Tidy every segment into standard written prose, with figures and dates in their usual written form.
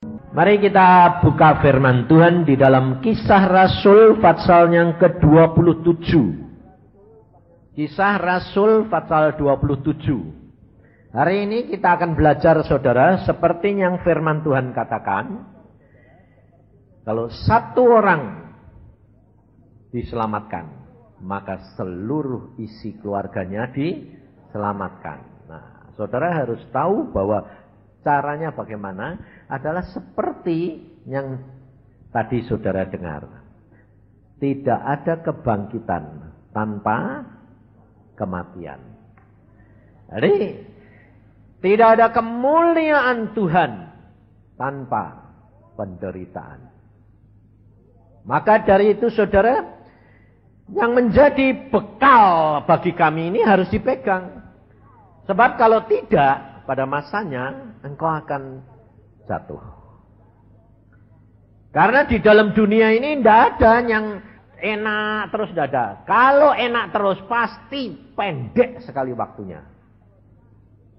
Mari kita buka firman Tuhan di dalam Kisah Rasul pasal yang ke-27. Kisah Rasul pasal 27. Hari ini kita akan belajar, saudara, seperti yang firman Tuhan katakan. Kalau satu orang diselamatkan, maka seluruh isi keluarganya diselamatkan. Nah, saudara harus tahu bahwa caranya bagaimana adalah seperti yang tadi saudara dengar. Tidak ada kebangkitan tanpa kematian. Jadi tidak ada kemuliaan Tuhan tanpa penderitaan. Maka dari itu, saudara, yang menjadi bekal bagi kami ini harus dipegang. Sebab kalau tidak, pada masanya engkau akan jatuh. Karena di dalam dunia ini tidak ada yang enak terus, tidak ada. Kalau enak terus pasti pendek sekali waktunya.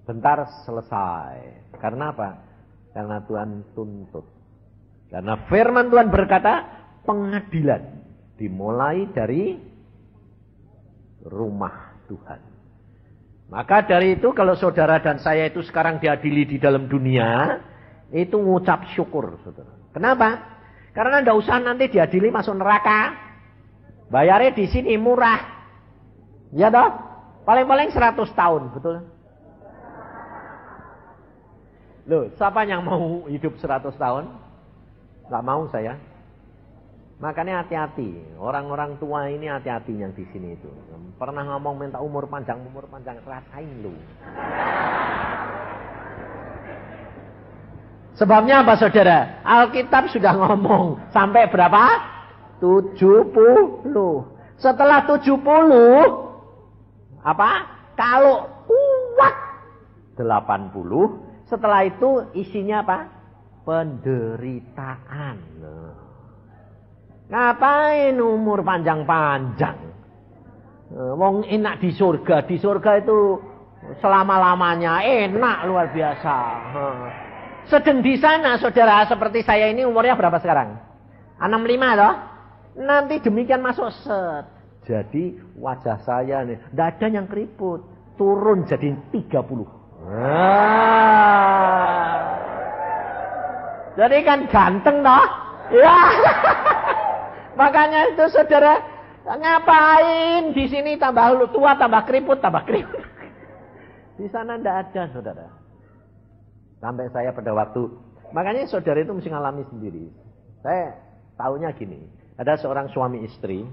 Bentar selesai. Karena apa? Karena Tuhan tuntut. Karena firman Tuhan berkata, pengadilan dimulai dari rumah Tuhan. Maka dari itu kalau saudara dan saya itu sekarang diadili di dalam dunia, itu ngucap syukur, saudara. Kenapa? Karena tidak usah nanti diadili masuk neraka. Bayarnya di sini murah. Ya toh? Paling-paling 100 tahun, betul? Loh, siapa yang mau hidup 100 tahun? Gak mau saya. Makanya hati-hati. Orang-orang tua ini hati-hati yang di sini itu. Pernah ngomong minta umur panjang, rasain lu. Sebabnya apa, saudara? Alkitab sudah ngomong sampai berapa? 70. Setelah 70, apa? Kalau kuat 80. Setelah itu isinya apa? Penderitaan. Ngapain umur panjang-panjang? Wong enak di surga. Di surga itu selama-lamanya enak luar biasa. Sedang di sana, saudara, seperti saya ini umurnya berapa sekarang? 65 loh. Nanti demikian masuk set. Jadi wajah saya nih, tidak ada yang keriput. Turun jadi 30. Jadi kan ganteng toh? Ya. Makanya itu, saudara, ngapain di sini tambah tua, tambah keriput. Di sana tidak ada, saudara. Sampai saya pada waktu, makanya saudara itu mesti ngalami sendiri. Saya tahunya gini, ada seorang suami istri,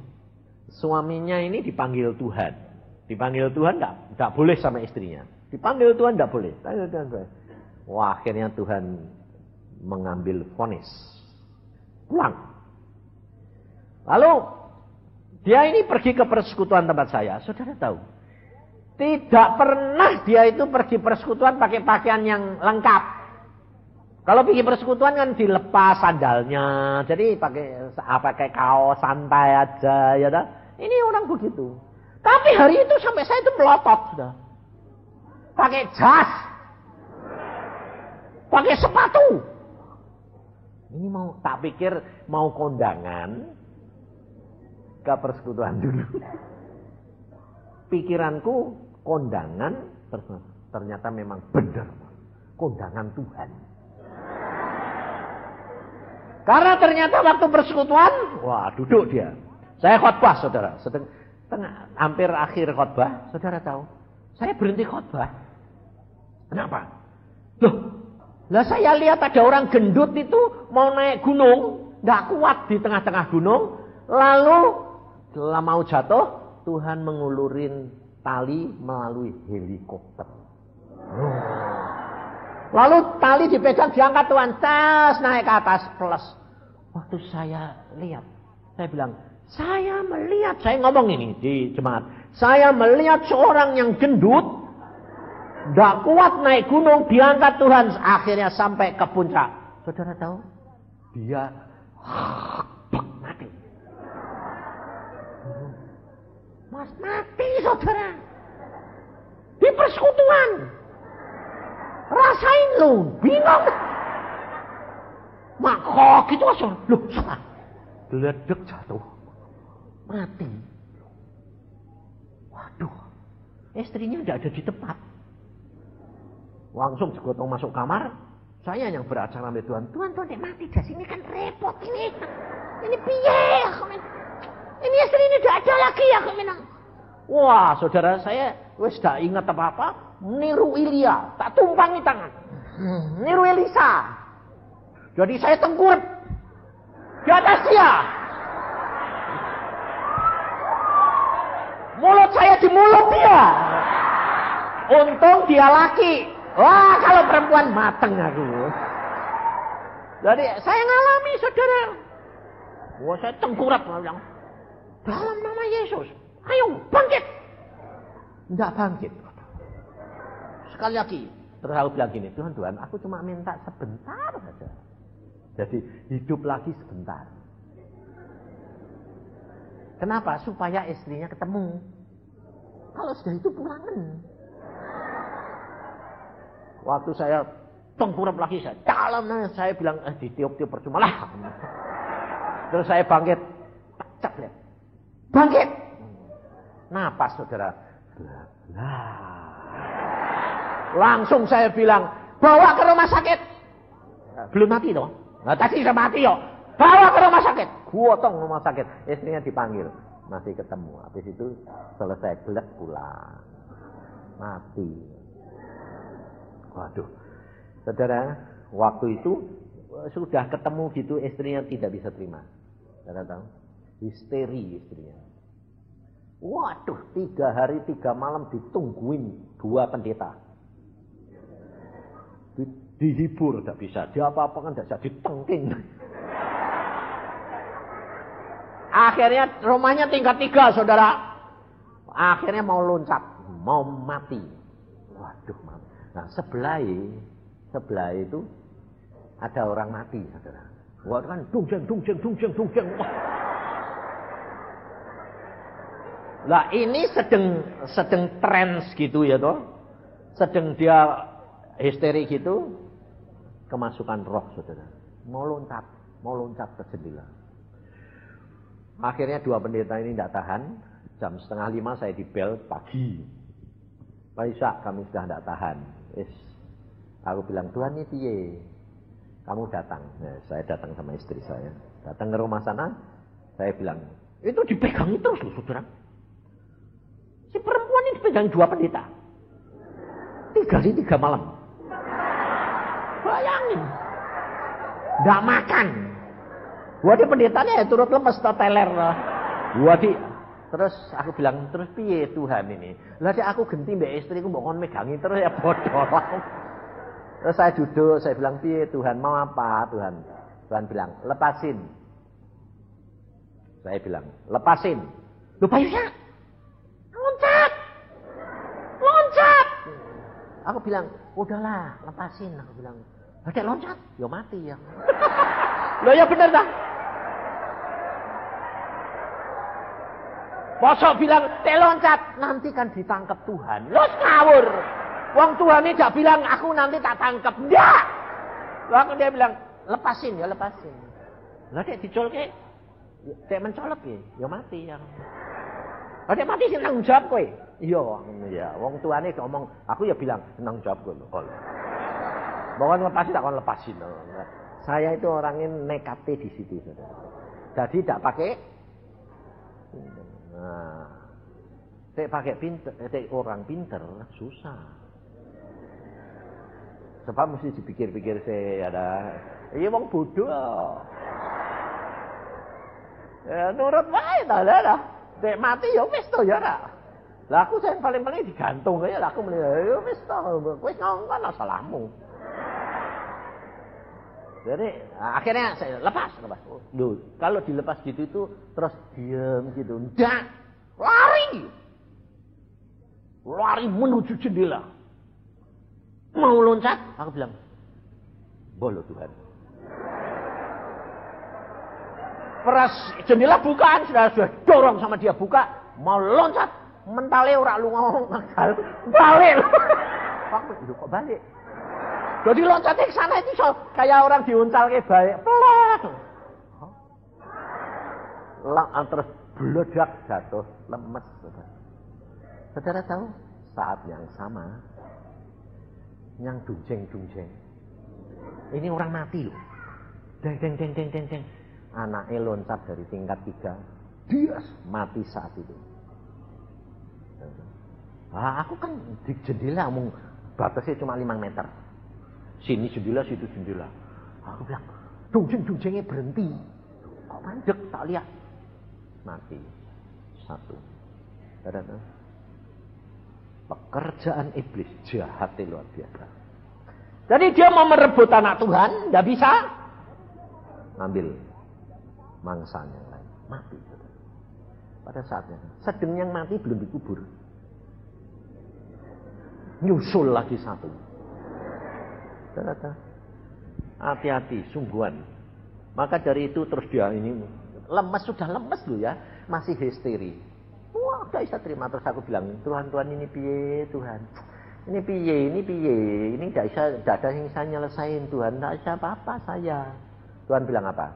suaminya ini dipanggil Tuhan. Dipanggil Tuhan tidak boleh sama istrinya. Dipanggil Tuhan tidak boleh. Wah, akhirnya Tuhan mengambil vonis. Pulang. Lalu dia ini pergi ke persekutuan tempat saya. Saudara tahu, tidak pernah dia itu pergi persekutuan pakai pakaian yang lengkap. Kalau pergi persekutuan kan dilepas sandalnya, jadi pakai kaos santai aja, ya dah. Ini orang begitu. Tapi hari itu sampai saya itu melotot sudah. Pakai jas, pakai sepatu. Ini mau, tak pikir mau kondangan ke persekutuan dulu. Pikiranku kondangan, ternyata memang benar. Kondangan Tuhan. Karena ternyata waktu persekutuan, wah duduk dia. Saya khotbah, saudara. Hampir akhir khotbah, saudara tahu. Saya berhenti khotbah. Kenapa? Lah saya lihat ada orang gendut itu mau naik gunung. Nggak kuat di tengah-tengah gunung. Lalu setelah mau jatuh, Tuhan mengulurin tali melalui helikopter. Lalu tali dipegang, diangkat Tuhan, tas naik ke atas plus. Waktu saya lihat, saya bilang, saya melihat, saya ngomong ini di jemaat, saya melihat seorang yang gendut, tidak kuat naik gunung, diangkat Tuhan, akhirnya sampai ke puncak. Saudara tahu, dia mati. Mas mati, saudara. Di persekutuan. Rasain lu, bingung. Makok gitu langsung. Loh, salah. Geledek jatuh. Mati. Waduh. Istrinya tidak ada di tempat. Langsung digotong masuk kamar. Saya yang beracara sama Tuhan. Tuhan, dia mati dah sini kan repot ini. Ini piye aku men. Ini istri ini tidak ada lagi aku menang. Wah, saudara saya wis gak ingat apa-apa. Niru Ilya, tak tumpangi tangan. Niru Elisa. Jadi saya tengkurap di atas dia. Mulut saya di mulut dia. Untung dia laki. Wah, kalau perempuan mateng aku. Jadi saya ngalami, saudara. Wah, saya tengkurap bilang, dalam nama Yesus, ayo bangkit. Tidak bangkit. Sekali lagi, terus aku bilang gini, Tuhan, aku cuma minta sebentar saja. Jadi hidup lagi sebentar. Kenapa? Supaya istrinya ketemu. Kalau sudah itu pulangan. Waktu saya tengkurap lagi, saya dalam, saya bilang, ditiup-tiup percuma lah. Terus saya bangkit. Cak, lihat. Bangkit. Napas, saudara. Langsung saya bilang, bawa ke rumah sakit. Belum mati dong. Nah, tadi sudah mati yo. Bawa ke rumah sakit. Gotong rumah sakit. Istrinya dipanggil. Masih ketemu. Habis itu selesai gelap pulang. Mati. Waduh. Saudara, waktu itu sudah ketemu gitu istrinya tidak bisa terima. Saudara tahu? Histeri istrinya. Waduh, 3 hari 3 malam ditungguin 2 pendeta. Dihibur tidak bisa, dia apa-apa kan tidak bisa, ditengking. Akhirnya rumahnya tingkat 3, saudara. Akhirnya mau loncat, mau mati. Waduh, mati. Nah, sebelah itu ada orang mati, saudara. Wah, kan dungjeng. Wah. Lah ini sedang trans gitu ya toh. Sedang dia histeri gitu. Kemasukan roh, saudara. Mau loncat ke jendela. Akhirnya 2 pendeta ini tidak tahan. Jam 4:30 saya dibel pagi. Pak Ishak, kami sudah tidak tahan. Aku bilang, Tuhan ini piye? Kamu datang. Nah, saya datang sama istri saya. Datang ke rumah sana. Saya bilang, itu dipegangi terus loh, saudara. Si perempuan ini dipegang 2 pendeta. 3 hari 3 malam. Bayangin. Nggak makan. Wadi pendetanya ya turut lemes teteler. Wadi. Terus aku bilang, terus piye Tuhan ini? Lah aku genti mbak istriku mbok kon megangi terus ya bodoh. Terus saya duduk, saya bilang, piye Tuhan, mau apa Tuhan? Tuhan bilang, lepasin. Saya bilang, lepasin. Lupa ya? Loncat. Aku bilang, udahlah, lepasin. Aku bilang, ada loncat, ya mati ya. Loh ya bener dah. Bosok bilang, loncat, nanti kan ditangkap Tuhan. Lo ngawur. Wong Tuhan ini tidak bilang, aku nanti tak tangkap. Enggak. Lalu dia bilang, lepasin ya, lepasin. Lah dia dicolke, dia mencolok ya mati ya. Lah dia mati sih tanggung jawab kowe. Iya, ya. Wong tuane ngomong, aku ya bilang tanggung jawab kowe. Bahkan lepasin tak kon lepasin. Saya itu orangnya nekate di situ, saudara. Jadi tidak pakai. Nah, pakai pinter, orang pinter susah. Sebab mesti dipikir-pikir saya ada. Iya wong bodoh. Ya nurut wae ta lah. Dek mati ya wis to ya ra. Lah aku sing paling-paling digantung ya aku muni ya wis to. Wis ngomong salahmu. Jadi akhirnya saya lepas. Loh, kalau dilepas gitu itu terus diam gitu. Ndak. Lari menuju jendela. Mau loncat, aku bilang, boleh Tuhan. Peras jendela bukaan, sudah dorong sama dia buka, mau loncat, mentale ora lunga balik. Kok balik? Jadi loncatnya ke sana itu kayak orang diuncal ke balik. terus bledak jatuh lemes. Saudara tahu saat yang sama yang dunjeng-dunjeng ini orang mati loh. Deng. Anaknya loncat dari tingkat 3, dia mati saat itu. Aku kan di jendela omong batasnya cuma 5 meter. Sini jendela, situ jendela. Aku bilang, dunjeng-dunjengnya berhenti. Kok mandek, tak lihat. Mati. 1. Saudara, pekerjaan iblis jahatnya luar biasa. Jadi dia mau merebut anak Tuhan, tidak bisa. Ngambil mangsanya yang lain. Mati. Pada saatnya. Sedang yang mati belum dikubur. Nyusul lagi 1. Saudara, hati-hati, sungguhan. Maka dari itu terus dia ini lemes, sudah lemes loh ya. Masih histeri. Wah, gak bisa terima. Terus aku bilang, Tuhan ini piye Tuhan? Ini piye? Ini gak ada yang saya nyelesain Tuhan. Gak bisa apa-apa saya. Tuhan bilang apa?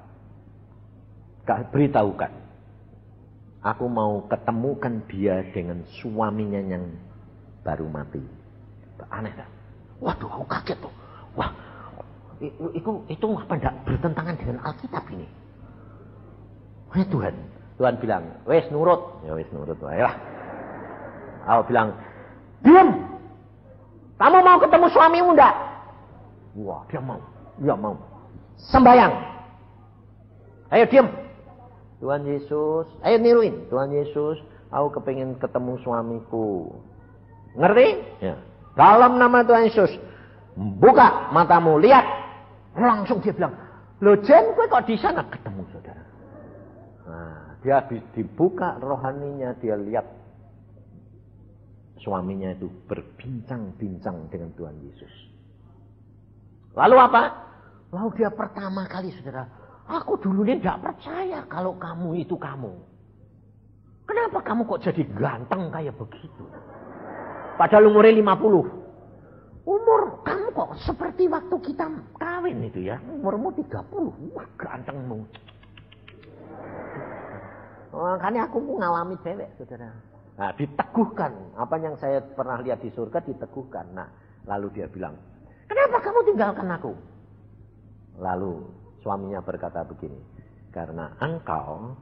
Gak beritahukan. Aku mau ketemukan dia dengan suaminya yang baru mati. Aneh tak? Waduh, aku kaget tuh. Wah, itu apa enggak bertentangan dengan Alkitab ini? Hei Tuhan bilang, wes nurut. Ya wes nurut, ayolah. Aku bilang, diam. Kamu mau ketemu suamimu enggak? Wah, dia mau. Dia mau. Sembayang. Ayo diam. Tuhan Yesus, ayo niruin. Tuhan Yesus, aku kepingin ketemu suamiku. Ngerti? Ya. Dalam nama Tuhan Yesus, buka matamu, lihat. Langsung dia bilang, loh Jen, gue kok di sana ketemu saudara? Nah, dia dibuka rohaninya, dia lihat suaminya itu berbincang-bincang dengan Tuhan Yesus. Lalu apa? Lalu dia pertama kali saudara, aku dulunya tidak percaya kalau kamu itu kamu. Kenapa kamu kok jadi ganteng kayak begitu? Padahal umurnya 50. Umur kamu kok seperti waktu kita kawin itu ya. Umurmu 30. Wah, gantengmu. Makanya aku mengalami cewek, saudara. Nah, diteguhkan. Apa yang saya pernah lihat di surga diteguhkan. Nah, lalu dia bilang, kenapa kamu tinggalkan aku? Lalu suaminya berkata begini, karena engkau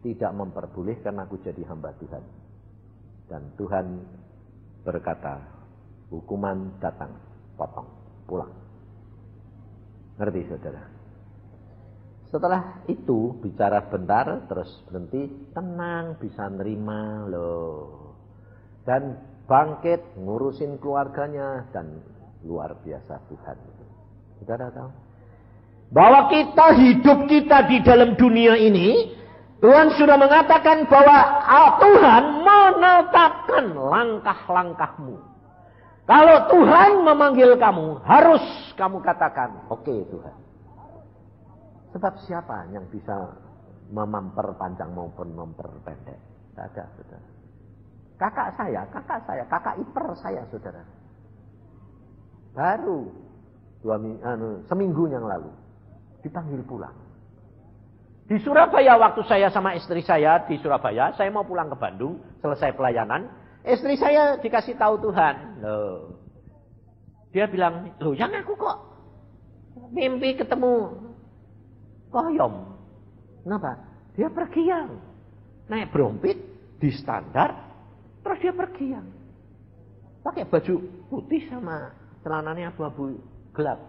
tidak memperbolehkan aku jadi hamba Tuhan. Dan Tuhan berkata, hukuman datang, potong, pulang. Ngerti saudara? Setelah itu bicara bentar, terus berhenti, tenang, bisa nerima loh. Dan bangkit, ngurusin keluarganya, dan luar biasa Tuhan. Saudara tahu? Bahwa hidup kita di dalam dunia ini, Tuhan sudah mengatakan bahwa Tuhan menetapkan langkah-langkahmu. Kalau Tuhan memanggil kamu, harus kamu katakan, oke Tuhan. Sebab siapa yang bisa memperpanjang maupun memperpendek? Tidak ada, saudara. Kakak ipar saya, saudara. Baru seminggu yang lalu dipanggil pulang. Di Surabaya, waktu saya sama istri saya di Surabaya, saya mau pulang ke Bandung, selesai pelayanan. Istri saya dikasih tahu Tuhan. Loh. Dia bilang, loh yang aku kok mimpi ketemu Koyom. Kenapa? Dia pergian. Naik brompit, di standar, terus dia pergian. Pakai baju putih sama celananya abu-abu gelap.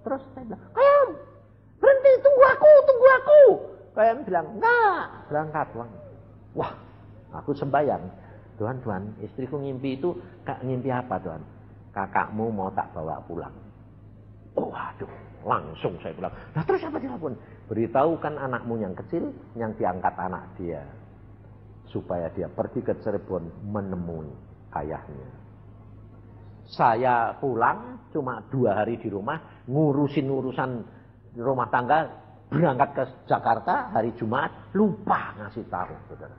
Terus saya bilang, Koyom, berhenti, tunggu aku. Koyom bilang, enggak, berangkat. Wah, aku sembahyang. Tuhan, istriku ngimpi itu, ngimpi apa Tuhan? Kakakmu mau tak bawa pulang. Oh, aduh, langsung saya bilang. Nah terus apa dilakukan? Beritahukan anakmu yang kecil, yang diangkat anak dia. Supaya dia pergi ke Cirebon menemui ayahnya. Saya pulang, cuma 2 hari di rumah, ngurusin urusan rumah tangga, berangkat ke Jakarta hari Jumat, lupa ngasih tahu, saudara.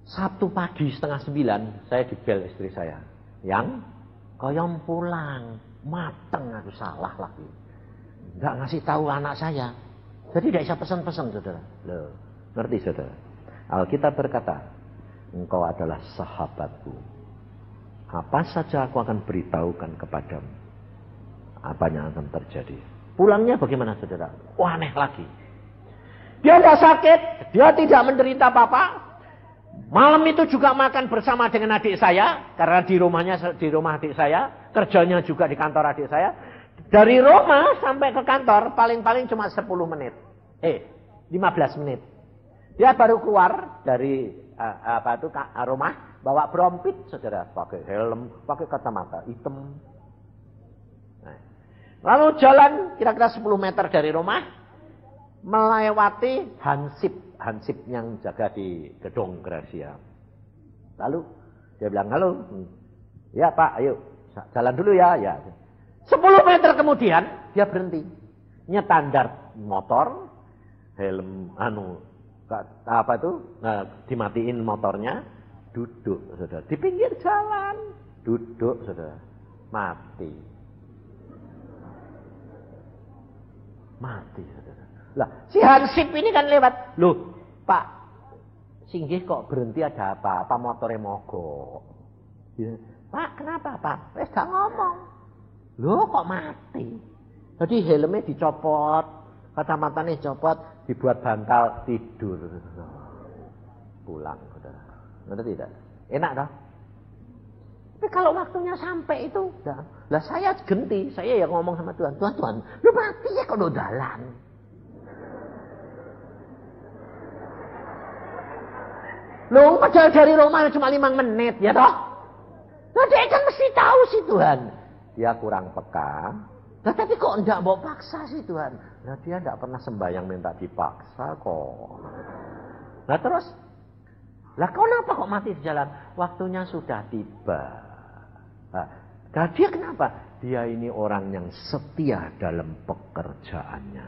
Sabtu pagi 8:30 saya dibel istri saya. Yang Koyom pulang, mateng aku salah lagi. Enggak ngasih tahu anak saya. Jadi tidak bisa pesan-pesan saudara. Loh, Ngerti saudara? Alkitab berkata, engkau adalah sahabatku. Apa saja aku akan beritahukan kepadamu. Apa yang akan terjadi. Pulangnya bagaimana saudara? Wah, aneh lagi. Dia tidak sakit, dia tidak menderita apa-apa. Malam itu juga makan bersama dengan adik saya. Karena di rumah adik saya. Kerjanya juga di kantor adik saya. Dari rumah sampai ke kantor paling-paling cuma 10 menit. 15 menit. Dia baru keluar dari rumah. Bawa brompit saudara. Pakai helm, pakai kacamata hitam. Nah. Lalu jalan kira-kira 10 meter dari rumah. Melewati Hansip yang jaga di gedung Gracia. Lalu dia bilang, halo. Ya Pak, ayo jalan dulu ya. 10 meter kemudian dia berhenti. Nyetandar motor. Helm dimatiin motornya. Duduk saudara. Di pinggir jalan. Duduk saudara. Mati saudara. Lah, si Hansip ini kan lewat. Loh, Pak, singgih kok berhenti ada apa? Apa motornya mogok? Ya, Pak, kenapa Pak? Wes gak ngomong. Loh, kok mati? Jadi helmnya dicopot, kacamatanya dicopot, dibuat bantal, tidur. Pulang, saudara. Ngerti tidak? Enak dah. Tapi kalau waktunya sampai itu, lah saya genti, saya yang ngomong sama Tuhan, Tuhan, lu mati ya kalau dalan. Loh, padahal dari rumah cuma 5 menit, ya toh? Nah, dia kan mesti tahu sih Tuhan. Dia kurang peka. Nah, tapi kok enggak mau paksa sih Tuhan? Nah, dia enggak pernah sembahyang minta dipaksa kok. Nah, terus? Lah, kenapa kok mati di jalan? Waktunya sudah tiba. Nah, dia kenapa? Dia ini orang yang setia dalam pekerjaannya.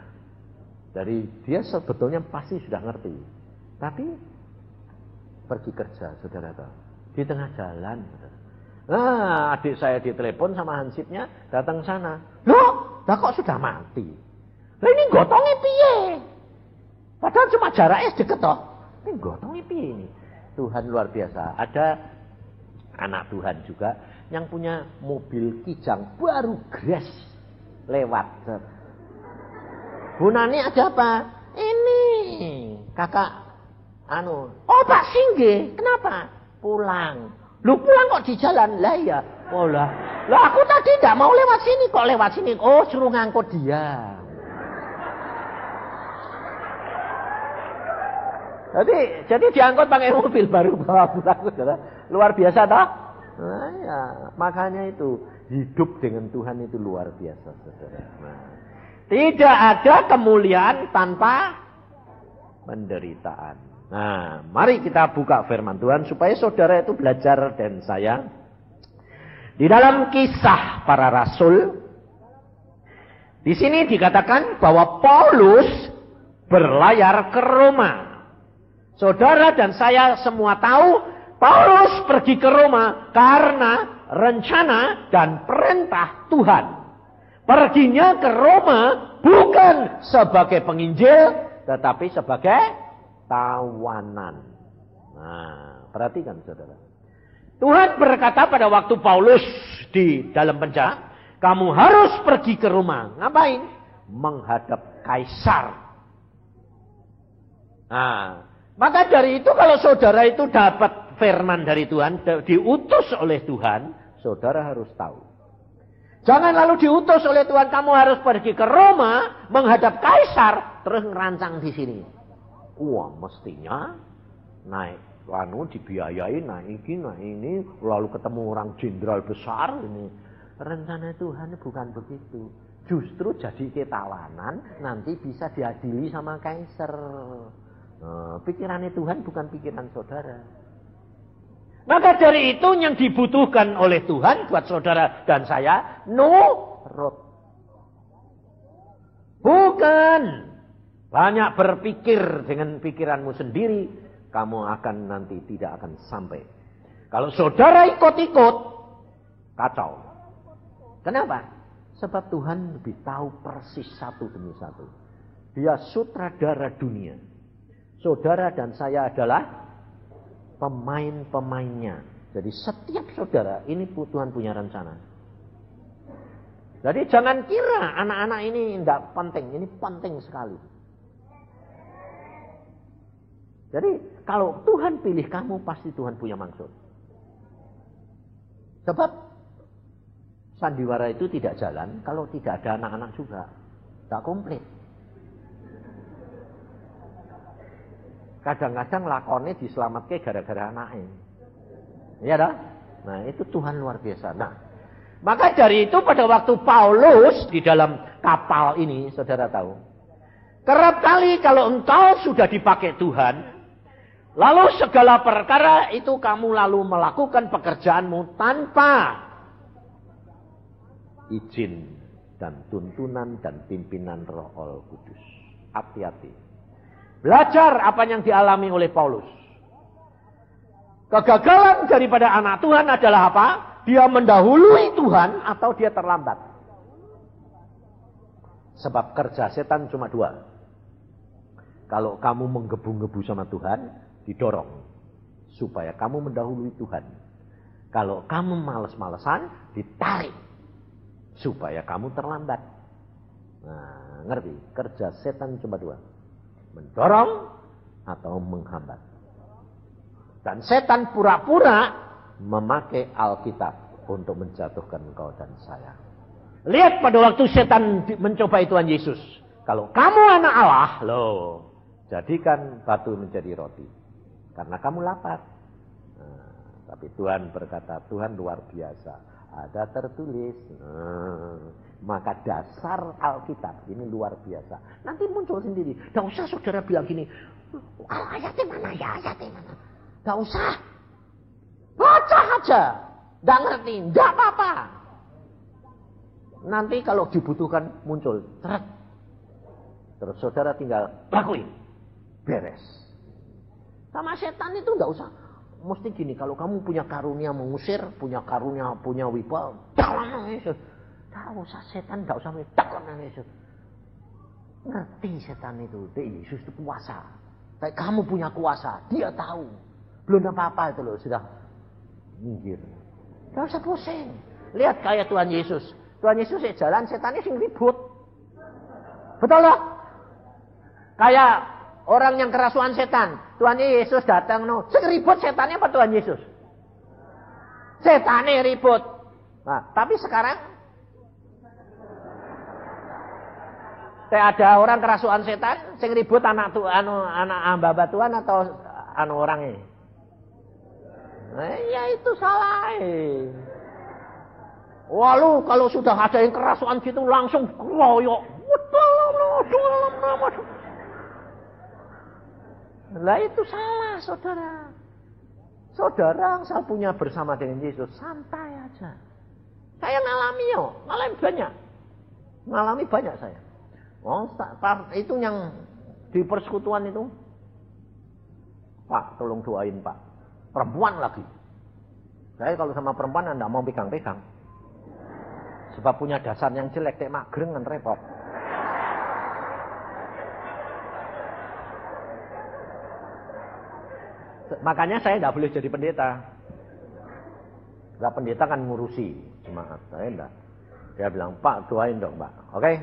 Dia sebetulnya pasti sudah ngerti. Tapi pergi kerja, saudara tahu. Di tengah jalan, saudara. Nah, adik saya ditelepon sama Hansipnya, datang sana. Loh, kok sudah mati? Lah ini gotongnya piye? Padahal cuma jaraknya deket toh. Ini gotongnya piye ini? Tuhan luar biasa. Ada anak Tuhan juga yang punya mobil kijang baru gres lewat. Gunanya ada apa? Ini kakak oh Pak Singgih, kenapa? Pulang. Lu pulang kok di jalan? Lah ya. Oh lah aku tadi tidak mau lewat sini, kok lewat sini? Oh, suruh ngangkut dia. Jadi diangkut pakai mobil baru bawa pulang, saudara. Luar biasa toh? Nah, ya, makanya itu hidup dengan Tuhan itu luar biasa, saudara. Nah, tidak ada kemuliaan tanpa penderitaan. Nah, mari kita buka firman Tuhan supaya saudara itu belajar dan saya. Di dalam Kisah Para Rasul, di sini dikatakan bahwa Paulus berlayar ke Roma. Saudara dan saya semua tahu Paulus pergi ke Roma karena rencana dan perintah Tuhan. Perginya ke Roma bukan sebagai penginjil, tetapi sebagai tawanan. Nah, perhatikan saudara. Tuhan berkata pada waktu Paulus di dalam penjara, kamu harus pergi ke Roma. Ngapain? Menghadap kaisar. Nah, maka dari itu kalau saudara itu dapat firman dari Tuhan, diutus oleh Tuhan, saudara harus tahu. Jangan lalu diutus oleh Tuhan, kamu harus pergi ke Roma, menghadap kaisar, terus ngerancang di sini. Wah, mestinya naik dibiayai, naik ini, lalu ketemu orang jenderal besar ini. Rencana Tuhan bukan begitu. Justru jadi ketawanan, nanti bisa diadili sama kaisar. Pikirannya Tuhan bukan pikiran saudara. Maka dari itu yang dibutuhkan oleh Tuhan buat saudara dan saya, nurut. Bukan banyak berpikir dengan pikiranmu sendiri, kamu akan nanti tidak akan sampai. Kalau saudara ikut-ikut, kacau. Kenapa? Sebab Tuhan lebih tahu persis satu demi satu. Dia sutradara dunia. Saudara dan saya adalah pemain-pemainnya. Jadi setiap saudara ini Tuhan punya rencana. Jadi jangan kira anak-anak ini tidak penting. Ini penting sekali. Jadi kalau Tuhan pilih kamu pasti Tuhan punya maksud. Sebab sandiwara itu tidak jalan kalau tidak ada anak-anak juga. Tak komplit. Kadang-kadang lakonnya diselamatkan gara-gara anaknya. Iya dah? Nah itu Tuhan luar biasa. Nah, maka dari itu pada waktu Paulus di dalam kapal ini, saudara tahu. Kerap kali kalau engkau sudah dipakai Tuhan, lalu segala perkara itu kamu lalu melakukan pekerjaanmu tanpa izin dan tuntunan dan pimpinan Roh Kudus. Hati-hati. Belajar apa yang dialami oleh Paulus. Kegagalan daripada anak Tuhan adalah apa? Dia mendahului Tuhan atau dia terlambat. Sebab kerja setan cuma dua. Kalau kamu menggebu-gebu sama Tuhan, didorong. Supaya kamu mendahului Tuhan. Kalau kamu males-malesan, ditarik. Supaya kamu terlambat. Nah, ngerti? Kerja setan cuma dua. Mendorong atau menghambat. Dan setan pura-pura memakai Alkitab untuk menjatuhkan engkau dan saya. Lihat pada waktu setan mencobai Tuhan Yesus. Kalau kamu anak Allah, loh, jadikan batu menjadi roti. Karena kamu lapar. Nah, tapi Tuhan berkata, Tuhan luar biasa. Ada tertulis. Maka dasar Alkitab ini luar biasa. Nanti muncul sendiri. Tidak usah saudara bilang gini. Ayatnya mana ya? Ayatnya mana? Tidak usah. Baca aja. Tidak ngerti. Tidak apa-apa. Nanti kalau dibutuhkan muncul. Terus saudara tinggal lakuin. Beres. Sama setan itu tidak usah. Mesti gini. Kalau kamu punya karunia mengusir. Punya karunia, punya wibawa. Jangan Yesus. Tidak usah setan, tidak usah takut Yesus. Ngerti setan itu, Yesus itu kuasa. Tapi kamu punya kuasa, dia tahu. Belum apa-apa itu loh, sudah minggir. Tidak usah pusing. Lihat kayak Tuhan Yesus. Tuhan Yesus jalan, setannya sing ribut. Betul loh? Kayak orang yang kerasuan setan. Tuhan Yesus datang, no. Sing ribut setannya apa Tuhan Yesus? Setannya ribut. Nah, tapi sekarang ada orang kerasuan setan, sing ribut anak hamba Tuhan atau orang ini. Nah, ya itu salah. Walu kalau sudah ada yang kerasuan gitu langsung keroyok. Lah itu salah, saudara. Saudara asal punya bersama dengan Yesus, santai aja. Saya ngalami banyak. Ngalami banyak saya. Oh, itu yang di persekutuan itu. Pak, tolong doain Pak. Perempuan lagi. Saya kalau sama perempuan tidak mau pegang-pegang. Sebab punya dasar yang jelek, kayak magreng kan repot. Makanya saya tidak boleh jadi pendeta. Nah, pendeta kan ngurusi jemaat. Saya tidak. Dia bilang, Pak doain dong Pak. Oke?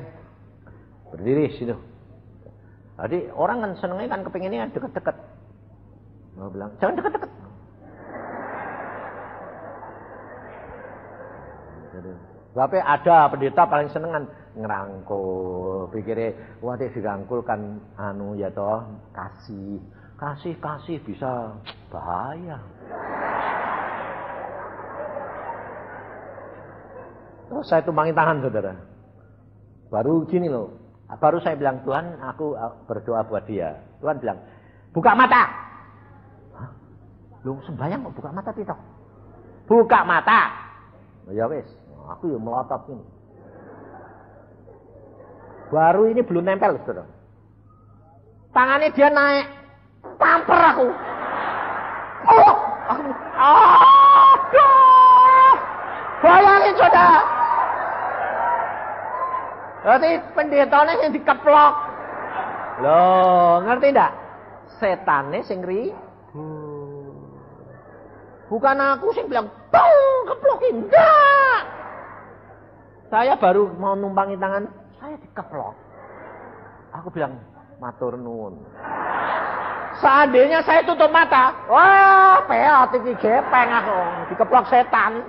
Berdiri situ. Jadi orang kan senengnya kan kepinginnya deket-deket. Mau bilang, jangan deket-deket. Tapi ada pendeta paling senengan ngerangkul. Pikirnya, wah dia dirangkul kan ya toh, kasih bisa bahaya. Terus saya tumpangin tangan saudara. Baru gini loh. Baru saya bilang, Tuhan aku berdoa buat dia. Tuhan bilang, buka mata. Hah? Lu sembahyang kok buka mata Tito? Buka mata. Ya wis, aku ya melotot ini. Baru ini belum nempel saudara. Tangannya dia naik. Tampar aku. Oh, aduh. Bayangin saudara. Berarti pendetanya yang dikeplok. Loh, ngerti enggak? Setane sing bukan aku sing bilang, "Tong, keplokin." Enggak. Saya baru mau numpangi tangan, saya dikeplok. Aku bilang, "Matur nuwun." Seandainya saya tutup mata, wah, peot iki gepeng aku, dikeplok setan.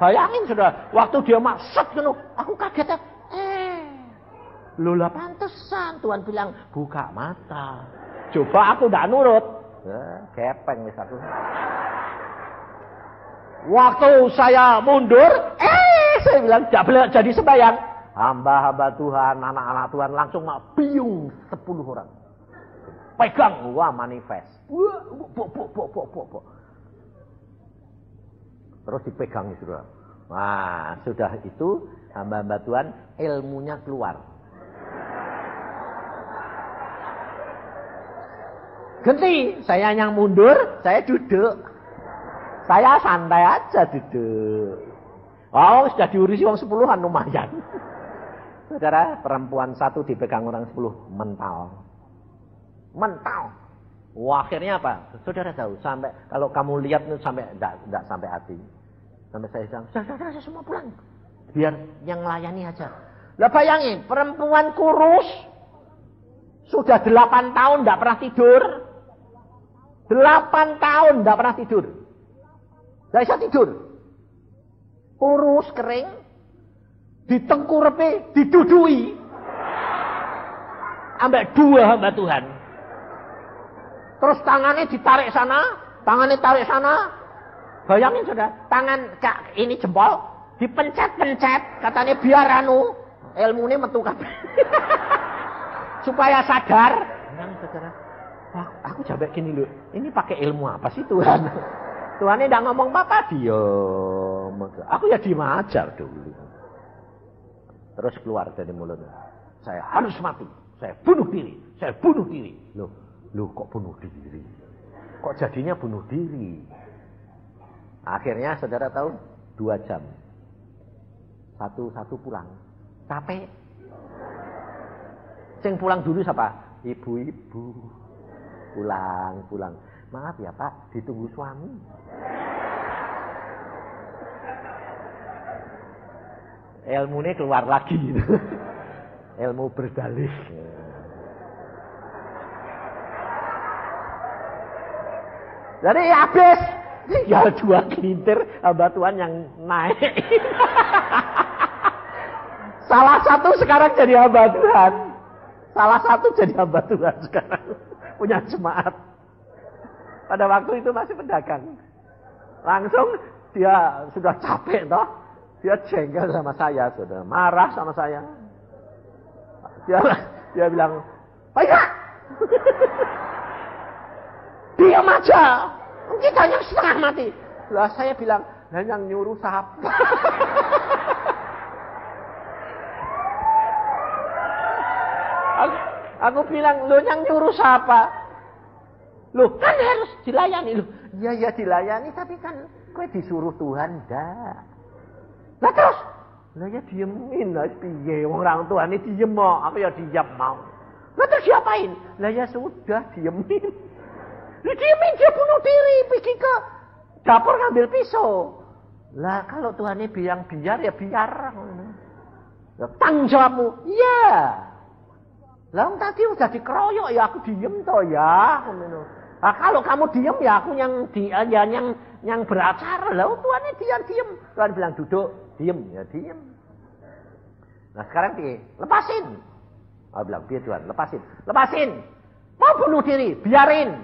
Bayangin sudah, waktu dia maksud ngono, aku kaget ya. Lola pantesan Tuhan bilang buka mata. Coba aku ndak nurut. Gepeng wis aku. Waktu saya mundur, saya bilang tidak boleh jadi sembahyang. Hamba-hamba Tuhan, anak-anak Tuhan langsung biung 10 orang. Pegang, wah manifest. Terus dipegang sudah. Nah, sudah itu hamba-hamba Tuhan ilmunya keluar. Ganti, saya yang mundur, saya duduk. Saya santai aja duduk. Oh, sudah diurusi orang 10-an lumayan. Saudara, perempuan 1 dipegang orang 10, mental. Wah, akhirnya apa? Saudara tahu, sampai kalau kamu lihat sampai enggak sampai hati. Sampai saya bilang, saudara semua pulang. Biar yang melayani aja. Lah bayangin, perempuan kurus sudah 8 tahun enggak pernah tidur. 8 tahun enggak pernah tidur. Enggak bisa tidur. Kurus kering, ditengkurepe, didudui. Ambek 2 hamba Tuhan. Terus tangannya ditarik sana, tangannya tarik sana. Bayangin sudah, tangan ini jempol dipencet-pencet, katanya biar ilmunya metu kabeh. Supaya sadar. Yang saudara, aku coba gini loh, ini pakai ilmu apa sih Tuhan? Tuhan ini tidak ngomong apa-apa, diam. Aku ya diem aja dulu. Terus keluar dari mulutnya, saya harus mati, saya bunuh diri. Loh kok bunuh diri? Kok jadinya bunuh diri? Akhirnya saudara tahu 2 jam. Satu pulang. Capek. Sing pulang dulu siapa? Ibu-ibu. Pulang. Maaf ya Pak, ditunggu suami. Ilmunya keluar lagi. Ilmu berdalih. Jadi habis. Tinggal 2 gelintir hamba Tuhan yang naik. Salah satu sekarang jadi hamba Tuhan. Sekarang. Punya jemaat. Pada waktu itu masih pedagang. Langsung dia sudah capek toh. Dia jengkel sama saya, sudah marah sama saya. Dia bilang, "Baiklah. Diam aja. Kita yang setengah mati." Lah saya bilang, "Lah yang nyuruh siapa?" Aku bilang, "Lo yang nyuruh siapa?" "Loh, kan harus dilayani." "Loh, iya dilayani, tapi kan kowe disuruh Tuhan dah." "Lah terus?" "Lah ya diemin lah piye wong orang Tuhan ini diem mau, aku ya diam mau." "Lah terus diapain?" "Lah ya sudah diemin." Diemin, dia bunuh diri, pergi ke dapur ngambil pisau. Lah kalau Tuhan ini bilang biar ya biar. Ya, tanggung jawabmu. Iya. Lah tadi udah dikeroyok ya aku diem toh ya. Nah, kalau kamu diem ya aku yang beracara. Lah Tuhan ini diem. Tuhan bilang duduk, diem ya diem. Nah sekarang lepasin. Aku bilang biar Tuhan lepasin. Mau bunuh diri, biarin.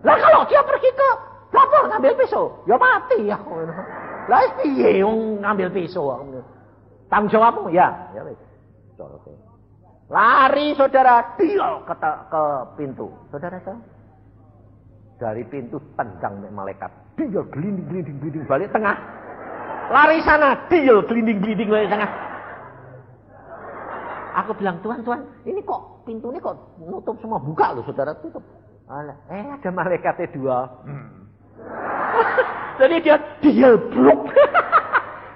Lah kalau dia pergi ke dapur ngambil pisau, ya mati ya. Lah piye wong ngambil pisau? Tanggung jawabmu ya wis. Lari saudara, dia ke pintu. Saudara tahu? Dari pintu tendang malaikat. Dia gelinding balik tengah. Lari sana, dia gelinding balik tengah. Aku bilang, Tuhan, ini kok pintu ini kok nutup semua, buka loh saudara, tutup. Ada malaikatnya 2. Jadi dia blok.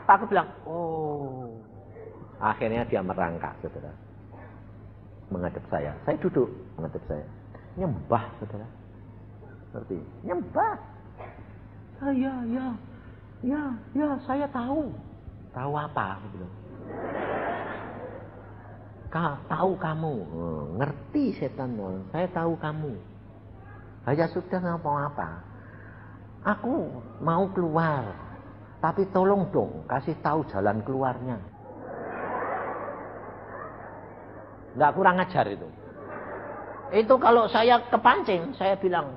Aku bilang, oh. Akhirnya dia merangkak, saudara. Menghadap saya. Saya duduk menghadap saya. Nyembah, saudara. Ngerti? Nyembah. Ya, saya tahu. Tahu apa? Gitu. Tahu kamu. Ngerti setan. Saya tahu kamu. Ya sudah, ngapa-ngapa. Aku mau keluar. Tapi tolong dong, kasih tahu jalan keluarnya. Nggak kurang ajar itu. Itu kalau saya kepancing, saya bilang,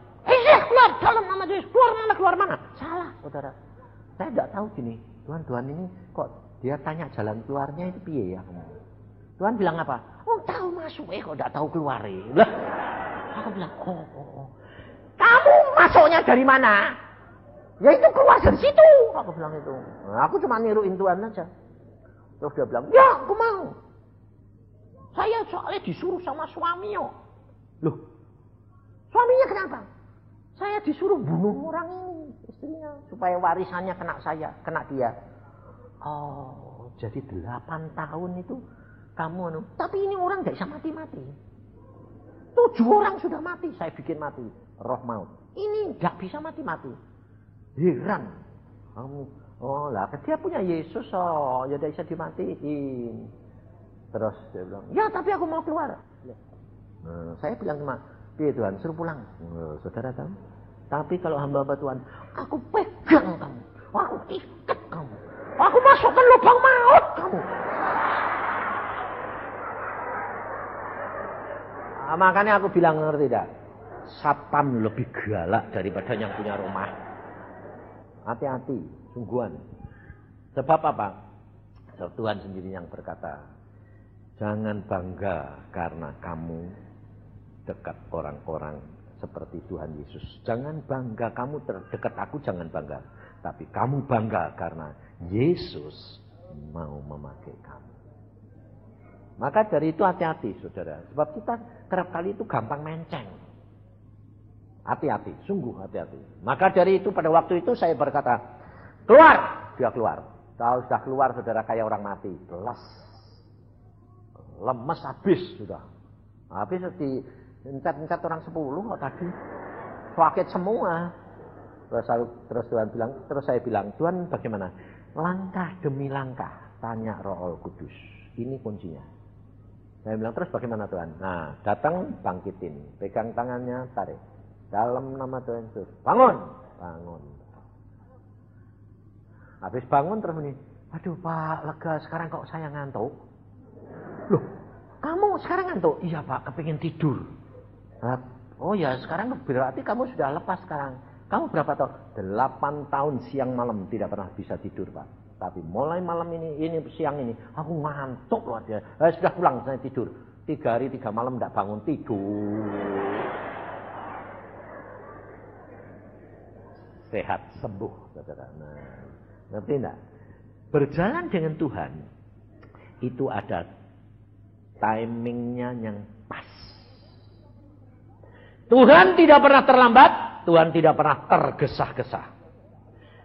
keluar dalam nama Yesus, keluar mana? Salah, saudara. Saya nggak tahu gini, Tuhan ini kok dia tanya jalan keluarnya itu piye ya? Tuhan bilang apa? Oh, tahu masuk, kok nggak tahu keluar. Lah, aku bilang, oh. Kamu masuknya dari mana? Ya itu keluar dari situ. Aku bilang itu. Nah, aku cuma niruin Tuhan aja. Terus dia bilang, ya aku mau. Saya soalnya disuruh sama suami. Loh, suaminya kenapa? Saya disuruh bunuh orang ini, istrinya, supaya warisannya kena saya, kena dia. Oh, jadi 8 tahun itu kamu tapi ini orang gak bisa mati-mati. 7 orang sudah mati, saya bikin mati. Roh maut. Ini gak bisa mati-mati. Heran. Kamu, lah dia punya Yesus, ya dia bisa dimatiin. Terus dia bilang, ya tapi aku mau keluar. Saya bilang cuma, Tuhan suruh pulang. Saudara tahu? Tapi kalau hamba-hamba Tuhan, aku pegang kamu, aku ikat kamu, aku masukkan lubang maut kamu. Makanya aku bilang, ngerti tidak? Satan lebih galak daripada yang punya rumah. Hati-hati, sungguhan. Sebab apa? Tuhan sendiri yang berkata, jangan bangga karena kamu dekat orang-orang seperti Tuhan Yesus. Jangan bangga kamu terdekat aku, jangan bangga. Tapi kamu bangga karena Yesus mau memakai kamu. Maka dari itu hati-hati, saudara. Sebab kita kerap kali itu gampang menceng. Hati-hati, sungguh hati-hati. Maka dari itu pada waktu itu saya berkata, keluar! Dia keluar. Kalau sudah keluar, saudara, kayak orang mati. Lemes habis sudah. Habis diincat-incat orang 10 kok tadi. Sakit semua. Terus Tuhan bilang, terus saya bilang, Tuhan bagaimana? Langkah demi langkah tanya Roh Kudus. Ini kuncinya. Saya bilang, terus bagaimana Tuhan? Nah, datang bangkitin, pegang tangannya, tarik. Dalam nama Tuhan Yesus. Bangun. Habis bangun terus ini, aduh Pak, lega sekarang kok saya ngantuk. Loh, kamu sekarang ngantuk? Iya Pak, kepingin tidur. Oh ya, sekarang berarti kamu sudah lepas sekarang. Kamu berapa tahun? 8 tahun siang malam tidak pernah bisa tidur Pak. Tapi mulai malam ini siang ini, aku ngantuk loh dia. Sudah pulang saya tidur. 3 hari 3 malam tidak bangun tidur. Sehat, sembuh, saudara. Nah, ngerti enggak? Berjalan dengan Tuhan itu ada timingnya yang pas. Tuhan tidak pernah terlambat, Tuhan tidak pernah tergesa-gesa.